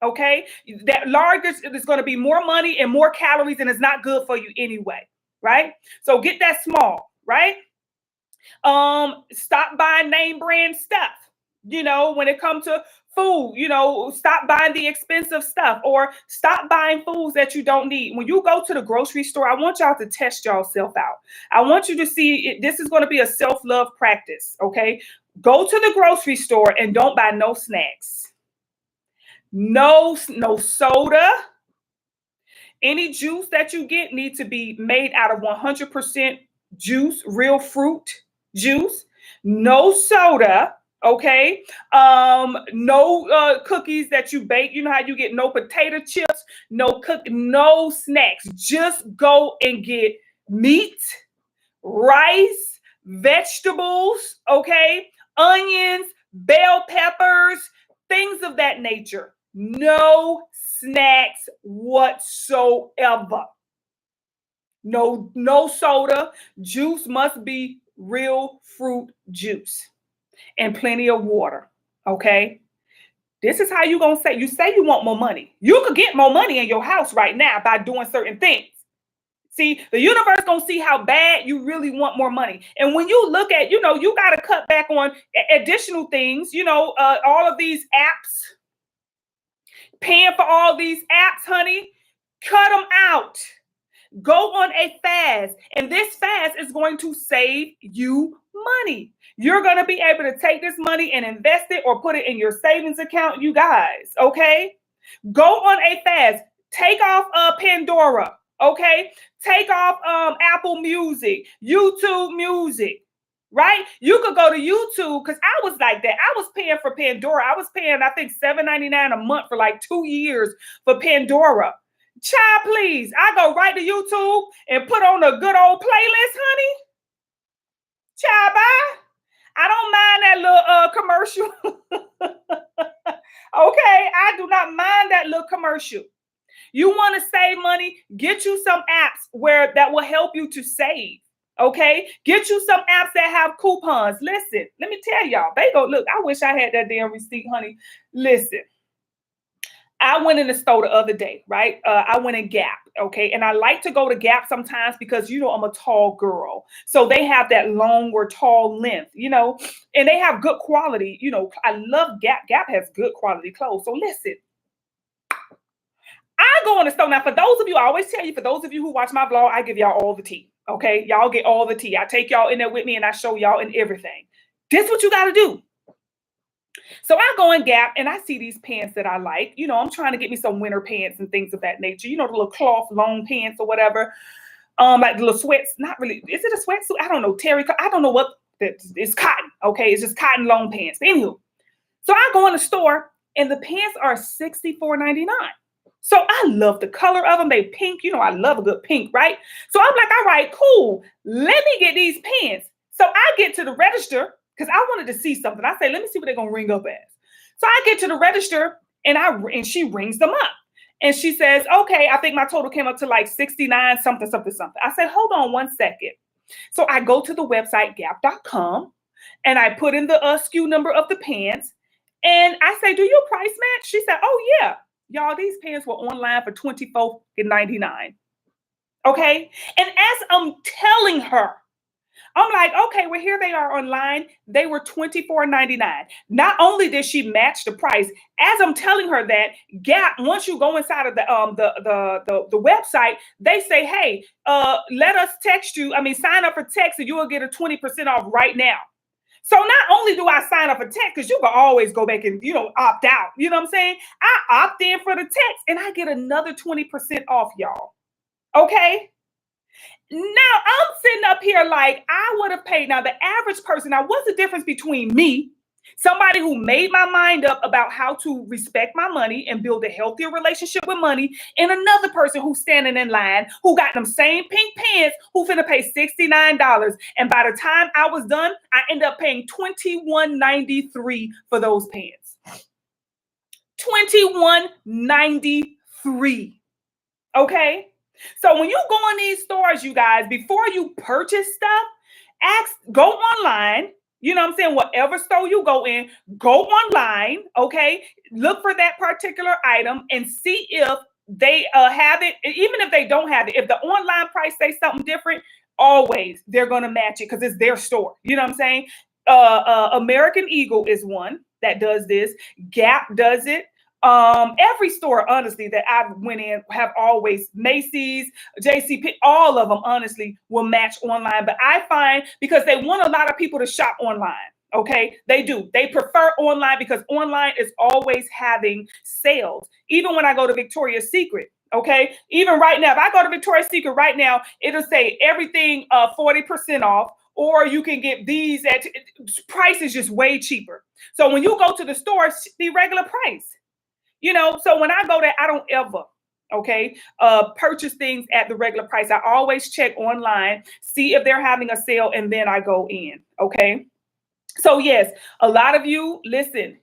S1: Okay. That large is going to be more money and more calories, and it's not good for you anyway. Right. So get that small. Right. Stop buying name brand stuff. When it comes to food, stop buying the expensive stuff, or stop buying foods that you don't need. When you go to the grocery store, I want y'all to test yourself out. I want you to see this is going to be a self-love practice. Okay. Go to the grocery store and don't buy no snacks. No soda. Any juice that you get needs to be made out of 100% juice, real fruit juice. No soda. Okay. No cookies that you bake. You know how you get no potato chips, no snacks. Just go and get meat, rice, vegetables, okay, onions, bell peppers, things of that nature. No snacks whatsoever. No soda. Juice must be real fruit juice. And plenty of water. Okay. This is how you're going to say, you want more money. You could get more money in your house right now by doing certain things. See, the universe going to see how bad you really want more money. And when you look at, you got to cut back on additional things, all of these apps, paying for all these apps, honey, cut them out. Go on a fast, and this fast is going to save you money. You're going to be able to take this money and invest it or put it in your savings account, you guys, okay? Go on a fast. Take off Pandora, okay? Take off Apple Music, YouTube Music, right? You could go to YouTube, because I was like that. I was paying for Pandora. I was paying, I think, $7.99 a month for like 2 years for Pandora. Child, please. I go right to YouTube and put on a good old playlist, honey. Child, bye. I don't mind that little commercial. Okay, I do not mind that little commercial. You want to save money? Get you some apps that will help you to save. Okay, get you some apps that have coupons. Listen, let me tell y'all. Look, I wish I had that damn receipt, honey. Listen. I went in the store the other day, right? I went in Gap, okay? And I like to go to Gap sometimes because, I'm a tall girl. So they have that long or tall length, and they have good quality. I love Gap. Gap has good quality clothes. So listen, I go in the store. Now, for those of you, I always tell you, for those of you who watch my vlog, I give y'all all the tea, okay? Y'all get all the tea. I take y'all in there with me and I show y'all in everything. This is what you got to do. So I go in Gap and I see these pants that I like. I'm trying to get me some winter pants and things of that nature. The little cloth long pants or whatever. Like the little sweats. Not really. Is it a sweatsuit? I don't know. Terry. I don't know what. It's cotton. Okay. It's just cotton long pants. Anywho. So I go in the store and the pants are $64.99. So I love the color of them. They pink. You know, I love a good pink, right? So I'm like, all right, cool. Let me get these pens. So I get to the register because I wanted to see something. I say, let me see what they're gonna ring up as. So I get to the register and she rings them up. And she says, okay, I think my total came up to like 69, something, something, something. I said, hold on 1 second. So I go to the website gap.com and I put in the SKU number of the pants. And I say, do your price match? She said, oh yeah. Y'all, these pants were online for $24.99. Okay. And as I'm telling her, I'm like, okay, well, here they are online. They were $24.99. Not only did she match the price, as I'm telling her that, Gap, once you go inside of the website, they say, hey, let us text you. I mean, sign up for text and you will get a 20% off right now. So not only do I sign up for text, because you can always go back and, you know, opt out. You know what I'm saying? I opt in for the text and I get another 20% off, y'all. Okay. Now I'm sitting up here like I would have paid. Now, the average person, now what's the difference between me, somebody who made my mind up about how to respect my money and build a healthier relationship with money, and another person who's standing in line who got them same pink pants who finna pay $69. And by the time I was done, I ended up paying $21.93 for those pants. $21.93. Okay. So when you go in these stores, you guys, before you purchase stuff, go online. You know what I'm saying? Whatever store you go in, go online. Okay. Look for that particular item and see if they have it. Even if they don't have it, if the online price says something different, always they're going to match it because it's their store. You know what I'm saying? American Eagle is one that does this. Gap does it. Every store, honestly, that I've went in have always, Macy's, JCP, all of them, honestly, will match online. But I find because they want a lot of people to shop online. Okay, they do. They prefer online because online is always having sales. Even when I go to Victoria's Secret, okay, even right now, if I go to Victoria's Secret right now, it'll say everything 40% off, or you can get these at price is just way cheaper. So when you go to the store, it's the regular price. You know, so when I go there, I don't ever, okay, purchase things at the regular price. I always check online, see if they're having a sale, and then I go in, okay? So yes, a lot of you, listen,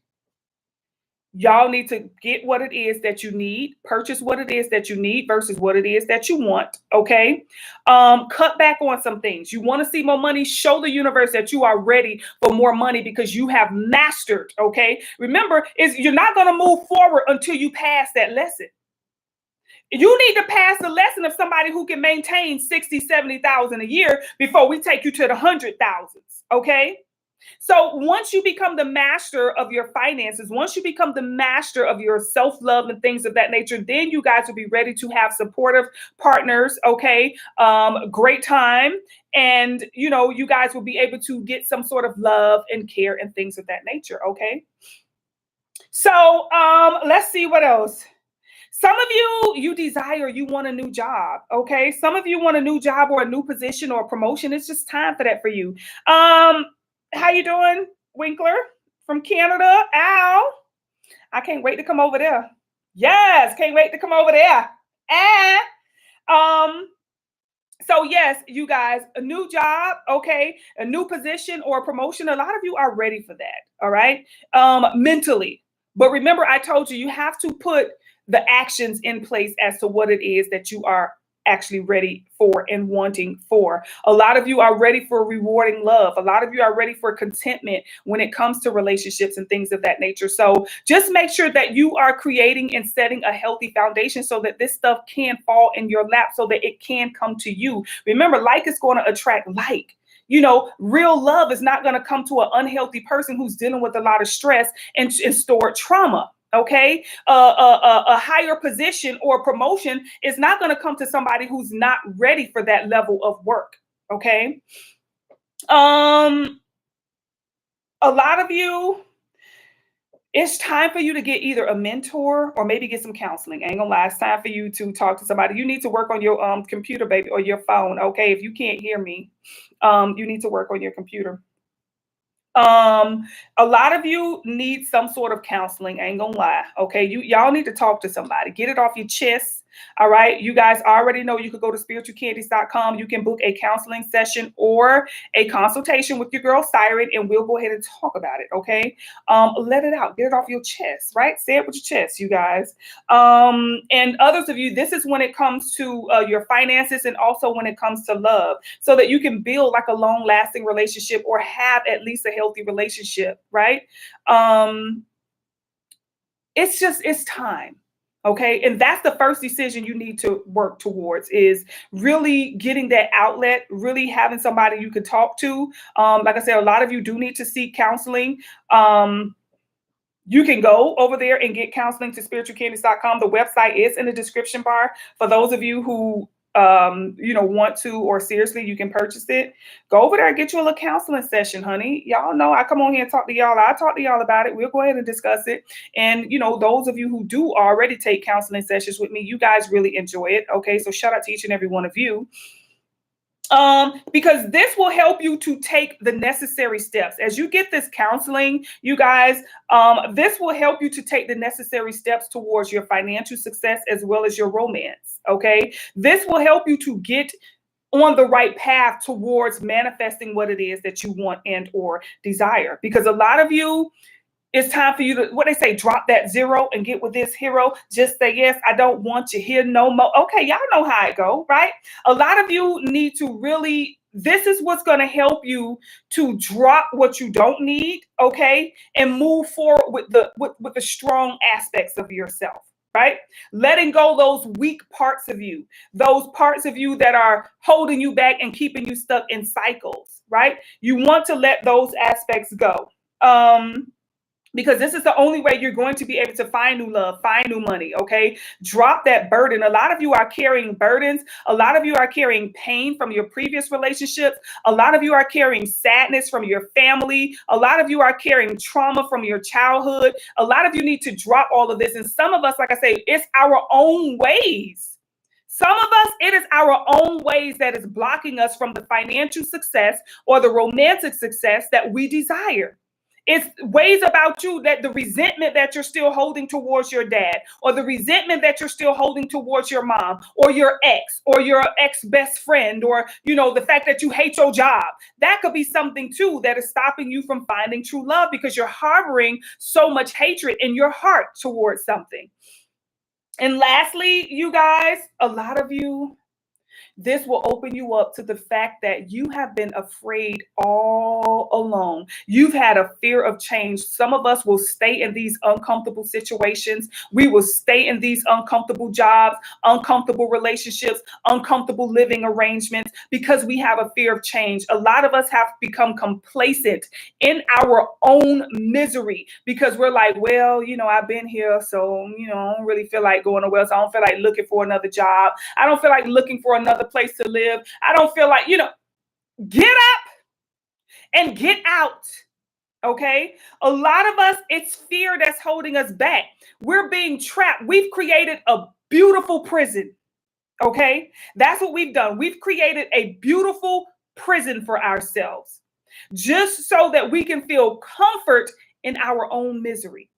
S1: y'all need to get what it is that you need, purchase what it is that you need versus what it is that you want, okay? Cut back on some things. You want to see more money? Show the universe that you are ready for more money because you have mastered, okay? Remember, you're not going to move forward until you pass that lesson. You need to pass the lesson of somebody who can maintain 60, 70,000 a year before we take you to the 100,000s, okay? So once you become the master of your finances, once you become the master of your self-love and things of that nature, then you guys will be ready to have supportive partners, okay? Great time. And, you know, you guys will be able to get some sort of love and care and things of that nature, okay? So let's see what else. Some of you desire, you want a new job, okay? Some of you want a new job or a new position or a promotion. It's just time for that for you. How you doing, Winkler from Canada? Al, I can't wait to come over there. Yes, can't wait to come over there. And so yes, you guys, a new job, okay, a new position or a promotion. A lot of you are ready for that, all right? Mentally. But remember, I told you, you have to put the actions in place as to what it is that you are actually ready for and wanting for. A lot of you are ready for rewarding love. A lot of you are ready for contentment when it comes to relationships and things of that nature. So just make sure that you are creating and setting a healthy foundation so that this stuff can fall in your lap, so that it can come to you. Remember, like is going to attract like. You know, real love is not going to come to an unhealthy person who's dealing with a lot of stress and stored trauma. Okay, a higher position or promotion is not going to come to somebody who's not ready for that level of work. Okay, a lot of you, it's time for you to get either a mentor or maybe get some counseling. I ain't gonna lie, it's time for you to talk to somebody. You need to work on your computer, baby, or your phone. Okay, if you can't hear me, you need to work on your computer. A lot of you need some sort of counseling. I ain't gonna lie. Okay. Y'all need to talk to somebody. Get it off your chest. All right. You guys already know you could go to spiritualcandies.com. You can book a counseling session or a consultation with your girl Siren, and we'll go ahead and talk about it. Okay. Let it out. Get it off your chest, right? Say it with your chest, you guys. And others of you, this is when it comes to your finances and also when it comes to love, so that you can build like a long lasting relationship or have at least a healthy relationship, right? It's time. Okay. And that's the first decision you need to work towards, is really getting that outlet, really having somebody you can talk to. Like I said, a lot of you do need to seek counseling. You can go over there and get counseling to spiritualcandies.com. The website is in the description bar for those of you who want to, or seriously, you can purchase it. Go over there and get you a little counseling session, honey. Y'all know I come on here and talk to y'all. I talk to y'all about it. We'll go ahead and discuss it. And, those of you who do already take counseling sessions with me, you guys really enjoy it. Okay. So shout out to each and every one of you. Because this will help you to take the necessary steps. As you get this counseling, you guys, this will help you to take the necessary steps towards your financial success as well as your romance. Okay. This will help you to get on the right path towards manifesting what it is that you want and or desire. Because a lot of you, it's time for you to, what they say, drop that zero and get with this hero. Just say, yes, I don't want you here no more. Okay, y'all know how it go, right? A lot of you need to really, this is what's going to help you to drop what you don't need, okay? And move forward with the strong aspects of yourself, right? Letting go those weak parts of you, those parts of you that are holding you back and keeping you stuck in cycles, right? You want to let those aspects go. Because this is the only way you're going to be able to find new love, find new money, okay? Drop that burden. A lot of you are carrying burdens. A lot of you are carrying pain from your previous relationships. A lot of you are carrying sadness from your family. A lot of you are carrying trauma from your childhood. A lot of you need to drop all of this. And some of us, like I say, it's our own ways. Some of us, it is our own ways that is blocking us from the financial success or the romantic success that we desire. It's ways about you, that the resentment that you're still holding towards your dad, or the resentment that you're still holding towards your mom or your ex best friend, or, the fact that you hate your job. That could be something too that is stopping you from finding true love, because you're harboring so much hatred in your heart towards something. And lastly, you guys, a lot of you, this will open you up to the fact that you have been afraid all along. You've had a fear of change. Some of us will stay in these uncomfortable situations. We will stay in these uncomfortable jobs, uncomfortable relationships, uncomfortable living arrangements, because we have a fear of change. A lot of us have become complacent in our own misery, because we're like, well, I've been here, so, I don't really feel like going nowhere else. I don't feel like looking for another job. I don't feel like looking for another place to live. I don't feel like, get up and get out. Okay. A lot of us, it's fear that's holding us back. We're being trapped. We've created a beautiful prison. Okay. That's what we've done. We've created a beautiful prison for ourselves, just so that we can feel comfort in our own misery.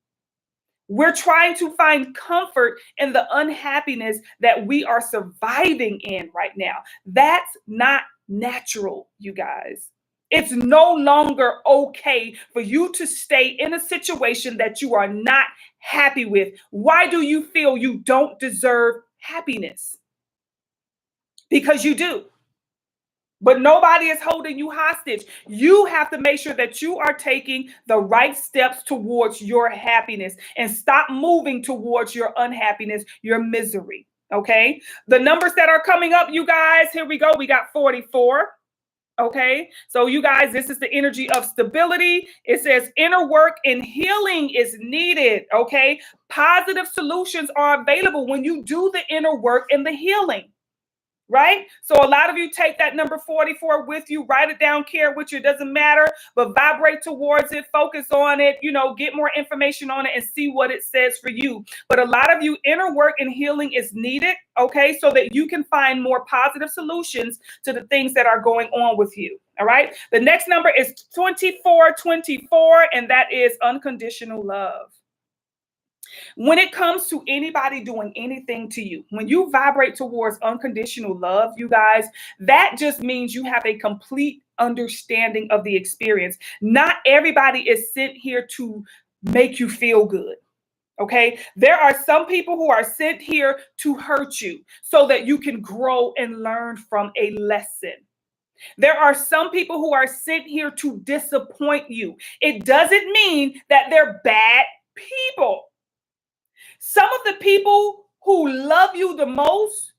S1: We're trying to find comfort in the unhappiness that we are surviving in right now. That's not natural, you guys. It's no longer okay for you to stay in a situation that you are not happy with. Why do you feel you don't deserve happiness? Because you do. But nobody is holding you hostage. You have to make sure that you are taking the right steps towards your happiness, and stop moving towards your unhappiness, your misery. Okay. The numbers that are coming up, you guys, here we go. We got 44. Okay. So you guys, this is the energy of stability. It says inner work and healing is needed. Okay. Positive solutions are available when you do the inner work and the healing. right? So a lot of you take that number 44 with you, write it down, carry it with you, it doesn't matter, but vibrate towards it, focus on it, get more information on it and see what it says for you. But a lot of you, inner work and healing is needed, okay, so that you can find more positive solutions to the things that are going on with you. All right. The next number is 2424, and that is unconditional love. When it comes to anybody doing anything to you, when you vibrate towards unconditional love, you guys, that just means you have a complete understanding of the experience. Not everybody is sent here to make you feel good. Okay, there are some people who are sent here to hurt you so that you can grow and learn from a lesson. There are some people who are sent here to disappoint you. It doesn't mean that they're bad people. Some of the people who love you the most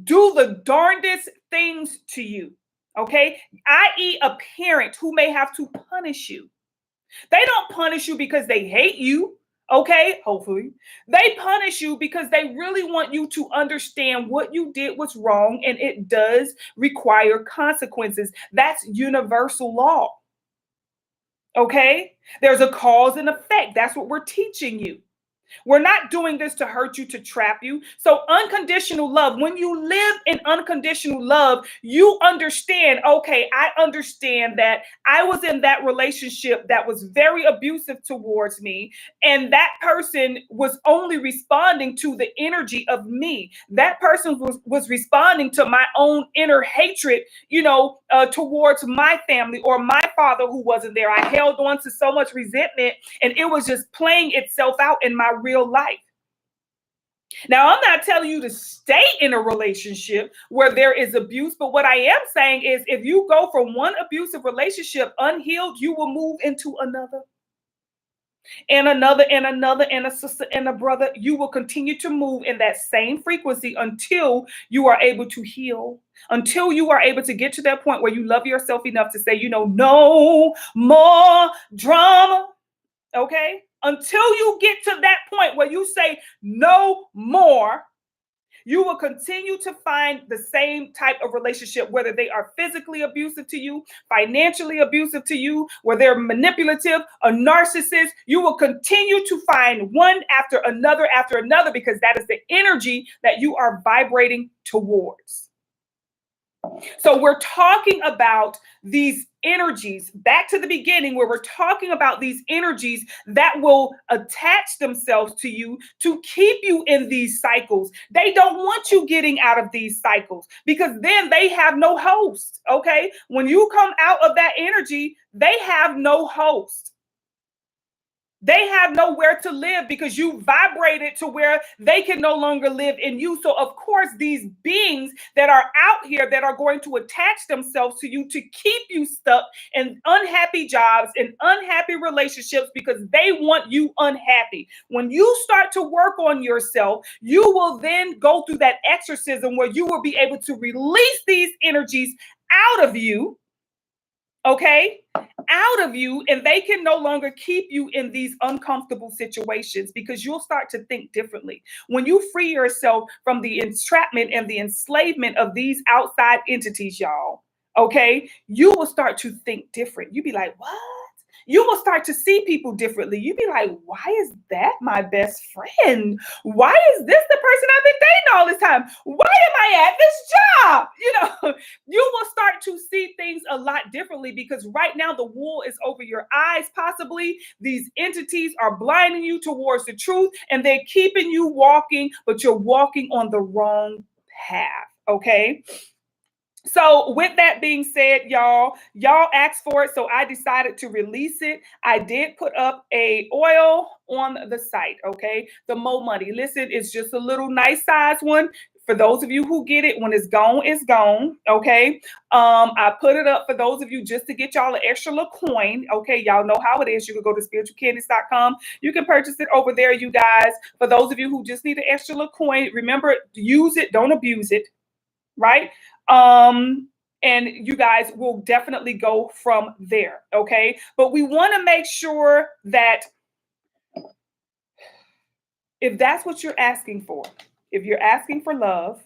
S1: do the darndest things to you, okay? I.e., a parent who may have to punish you. They don't punish you because they hate you, okay? Hopefully. They punish you because they really want you to understand what you did was wrong, and it does require consequences. That's universal law, okay? There's a cause and effect. That's what we're teaching you. We're not doing this to hurt you, to trap you. So unconditional love, when you live in unconditional love, you understand, okay, I understand that I was in that relationship that was very abusive towards me. And that person was only responding to the energy of me. That person was responding to my own inner hatred, towards my family or my father who wasn't there. I held on to so much resentment and it was just playing itself out in my real life. Now, I'm not telling you to stay in a relationship where there is abuse, but what I am saying is if you go from one abusive relationship unhealed, you will move into another. And another, and another, and a sister and a brother. You will continue to move in that same frequency until you are able to heal, until you are able to get to that point where you love yourself enough to say, no more drama. Okay? Until you get to that point where you say no more, you will continue to find the same type of relationship, whether they are physically abusive to you, financially abusive to you, whether they're manipulative, a narcissist. You will continue to find one after another because that is the energy that you are vibrating towards. So we're talking about these energies, back to the beginning where we're talking about these energies that will attach themselves to you to keep you in these cycles. They don't want you getting out of these cycles because then they have no host, okay? When you come out of that energy, they have no host. They have nowhere to live because you vibrated to where they can no longer live in you. So, of course, these beings that are out here that are going to attach themselves to you to keep you stuck in unhappy jobs and unhappy relationships because they want you unhappy. When you start to work on yourself, you will then go through that exorcism where you will be able to release these energies out of you. Okay, out of you, and they can no longer keep you in these uncomfortable situations because you'll start to think differently. When you free yourself from the entrapment and the enslavement of these outside entities, y'all, okay, you will start to think different. You'll be like, what? You will start to see people differently. You'd be like, why is that my best friend? Why is this the person I've been dating all this time? Why am I at this job? You will start to see things a lot differently because right now the wool is over your eyes. Possibly these entities are blinding you towards the truth and they're keeping you walking, but you're walking on the wrong path. Okay. So with that being said, y'all asked for it, so I decided to release it. I did put up a oil on the site, okay? The Mo Money. Listen, it's just a little nice size one. For those of you who get it, when it's gone, okay? I put it up for those of you just to get y'all an extra little coin, okay? Y'all know how it is. You can go to spiritualcandies.com. You can purchase it over there, you guys. For those of you who just need an extra little coin, remember, use it, don't abuse it, right? And you guys will definitely go from there, okay? But we want to make sure that if that's what you're asking for, if you're asking for love,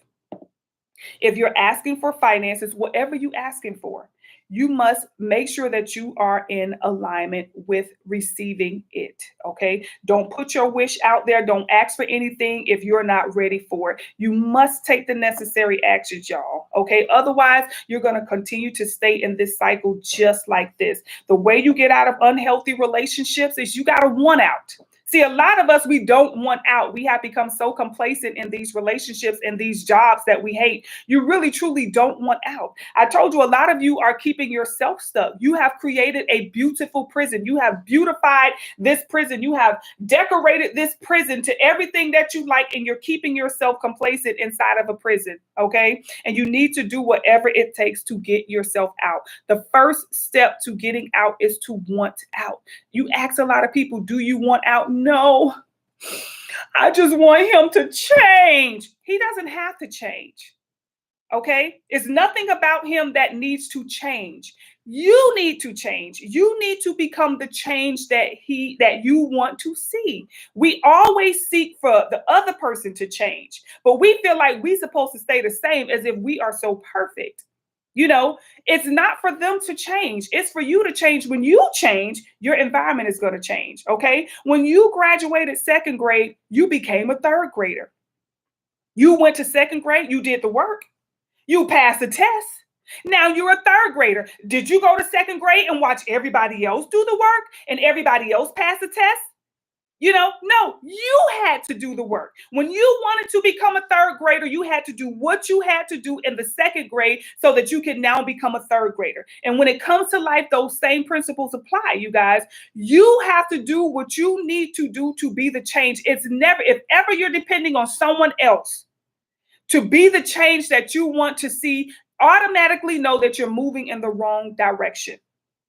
S1: If you're asking for finances, whatever you asking for, you must make sure that you are in alignment with receiving it. Okay. Don't put your wish out there. Don't ask for anything if you're not ready for it. You must take the necessary actions, y'all. Okay. Otherwise, you're going to continue to stay in this cycle just like this. The way you get out of unhealthy relationships is you got to want out. See, a lot of us, we don't want out. We have become so complacent in these relationships and these jobs that we hate. You really, truly don't want out. I told you, a lot of you are keeping yourself stuck. You have created a beautiful prison. You have beautified this prison. You have decorated this prison to everything that you like, and you're keeping yourself complacent inside of a prison, okay? And you need to do whatever it takes to get yourself out. The first step to getting out is to want out. You ask a lot of people, do you want out? No, I just want him to change. He doesn't have to change. Okay? It's nothing about him that needs to change. You need to change. You need to become the change that you want to see. We always seek for the other person to change, but we feel like we're supposed to stay the same as if we are so perfect. You know, it's not for them to change. It's for you to change. When you change, your environment is going to change. Okay. When you graduated second grade, you became a third grader. You went to second grade, you did the work, you passed the test. Now you're a third grader. Did you go to second grade and watch everybody else do the work and everybody else pass the test? You know, no, you had to do the work. When you wanted to become a third grader, you had to do what you had to do in the second grade so that you can now become a third grader. And when it comes to life, those same principles apply, you guys. You have to do what you need to do to be the change. It's never, if ever you're depending on someone else to be the change that you want to see, automatically know that you're moving in the wrong direction.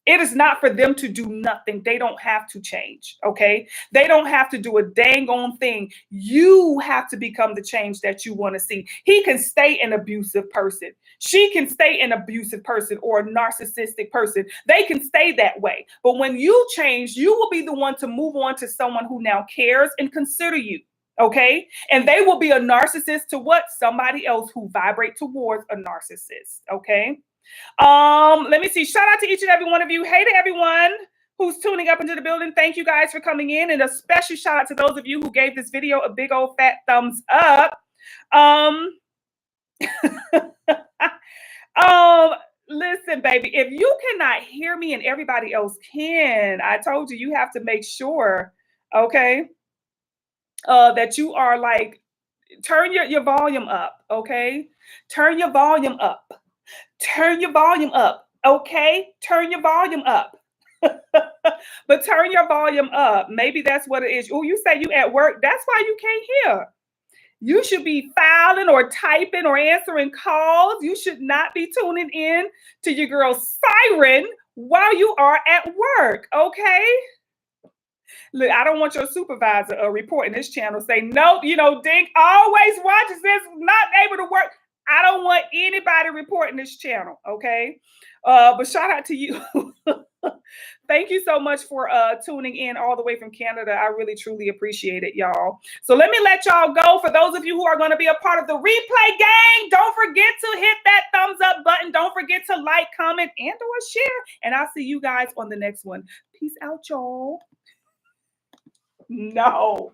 S1: It is not for them to do nothing. They don't have to change, okay? They don't have to do a dang on thing. You have to become the change that you want to see. He can stay an abusive person. She can stay an abusive person or a narcissistic person. They can stay that way. But when you change, you will be the one to move on to someone who now cares and consider you. Okay. And they will be a narcissist to what? Somebody else who vibrate towards a narcissist. Okay. Let me see. Shout out to each and every one of you. Hey to everyone who's tuning up into the building. Thank you guys for coming in. And a special shout out to those of you who gave this video a big old fat thumbs up. Listen, baby, if you cannot hear me and everybody else can, I told you, you have to make sure, okay, that you are like, turn your volume up, okay? Turn your volume up. Turn your volume up, okay? Turn your volume up. But turn your volume up. Maybe that's what it is. Oh, you say you at work. That's why you can't hear. You should be filing or typing or answering calls. You should not be tuning in to your girl's siren while you are at work, okay? Look, I don't want your supervisor reporting this channel say, nope, you know, Dink always watches this, not able to work. I don't want anybody reporting this channel, okay? But shout out to you. Thank you so much for tuning in all the way from Canada. I really, truly appreciate it, y'all. So let me let y'all go. For those of you who are going to be a part of the replay gang, don't forget to hit that thumbs up button. Don't forget to like, comment, and or share. And I'll see you guys on the next one. Peace out, y'all. No.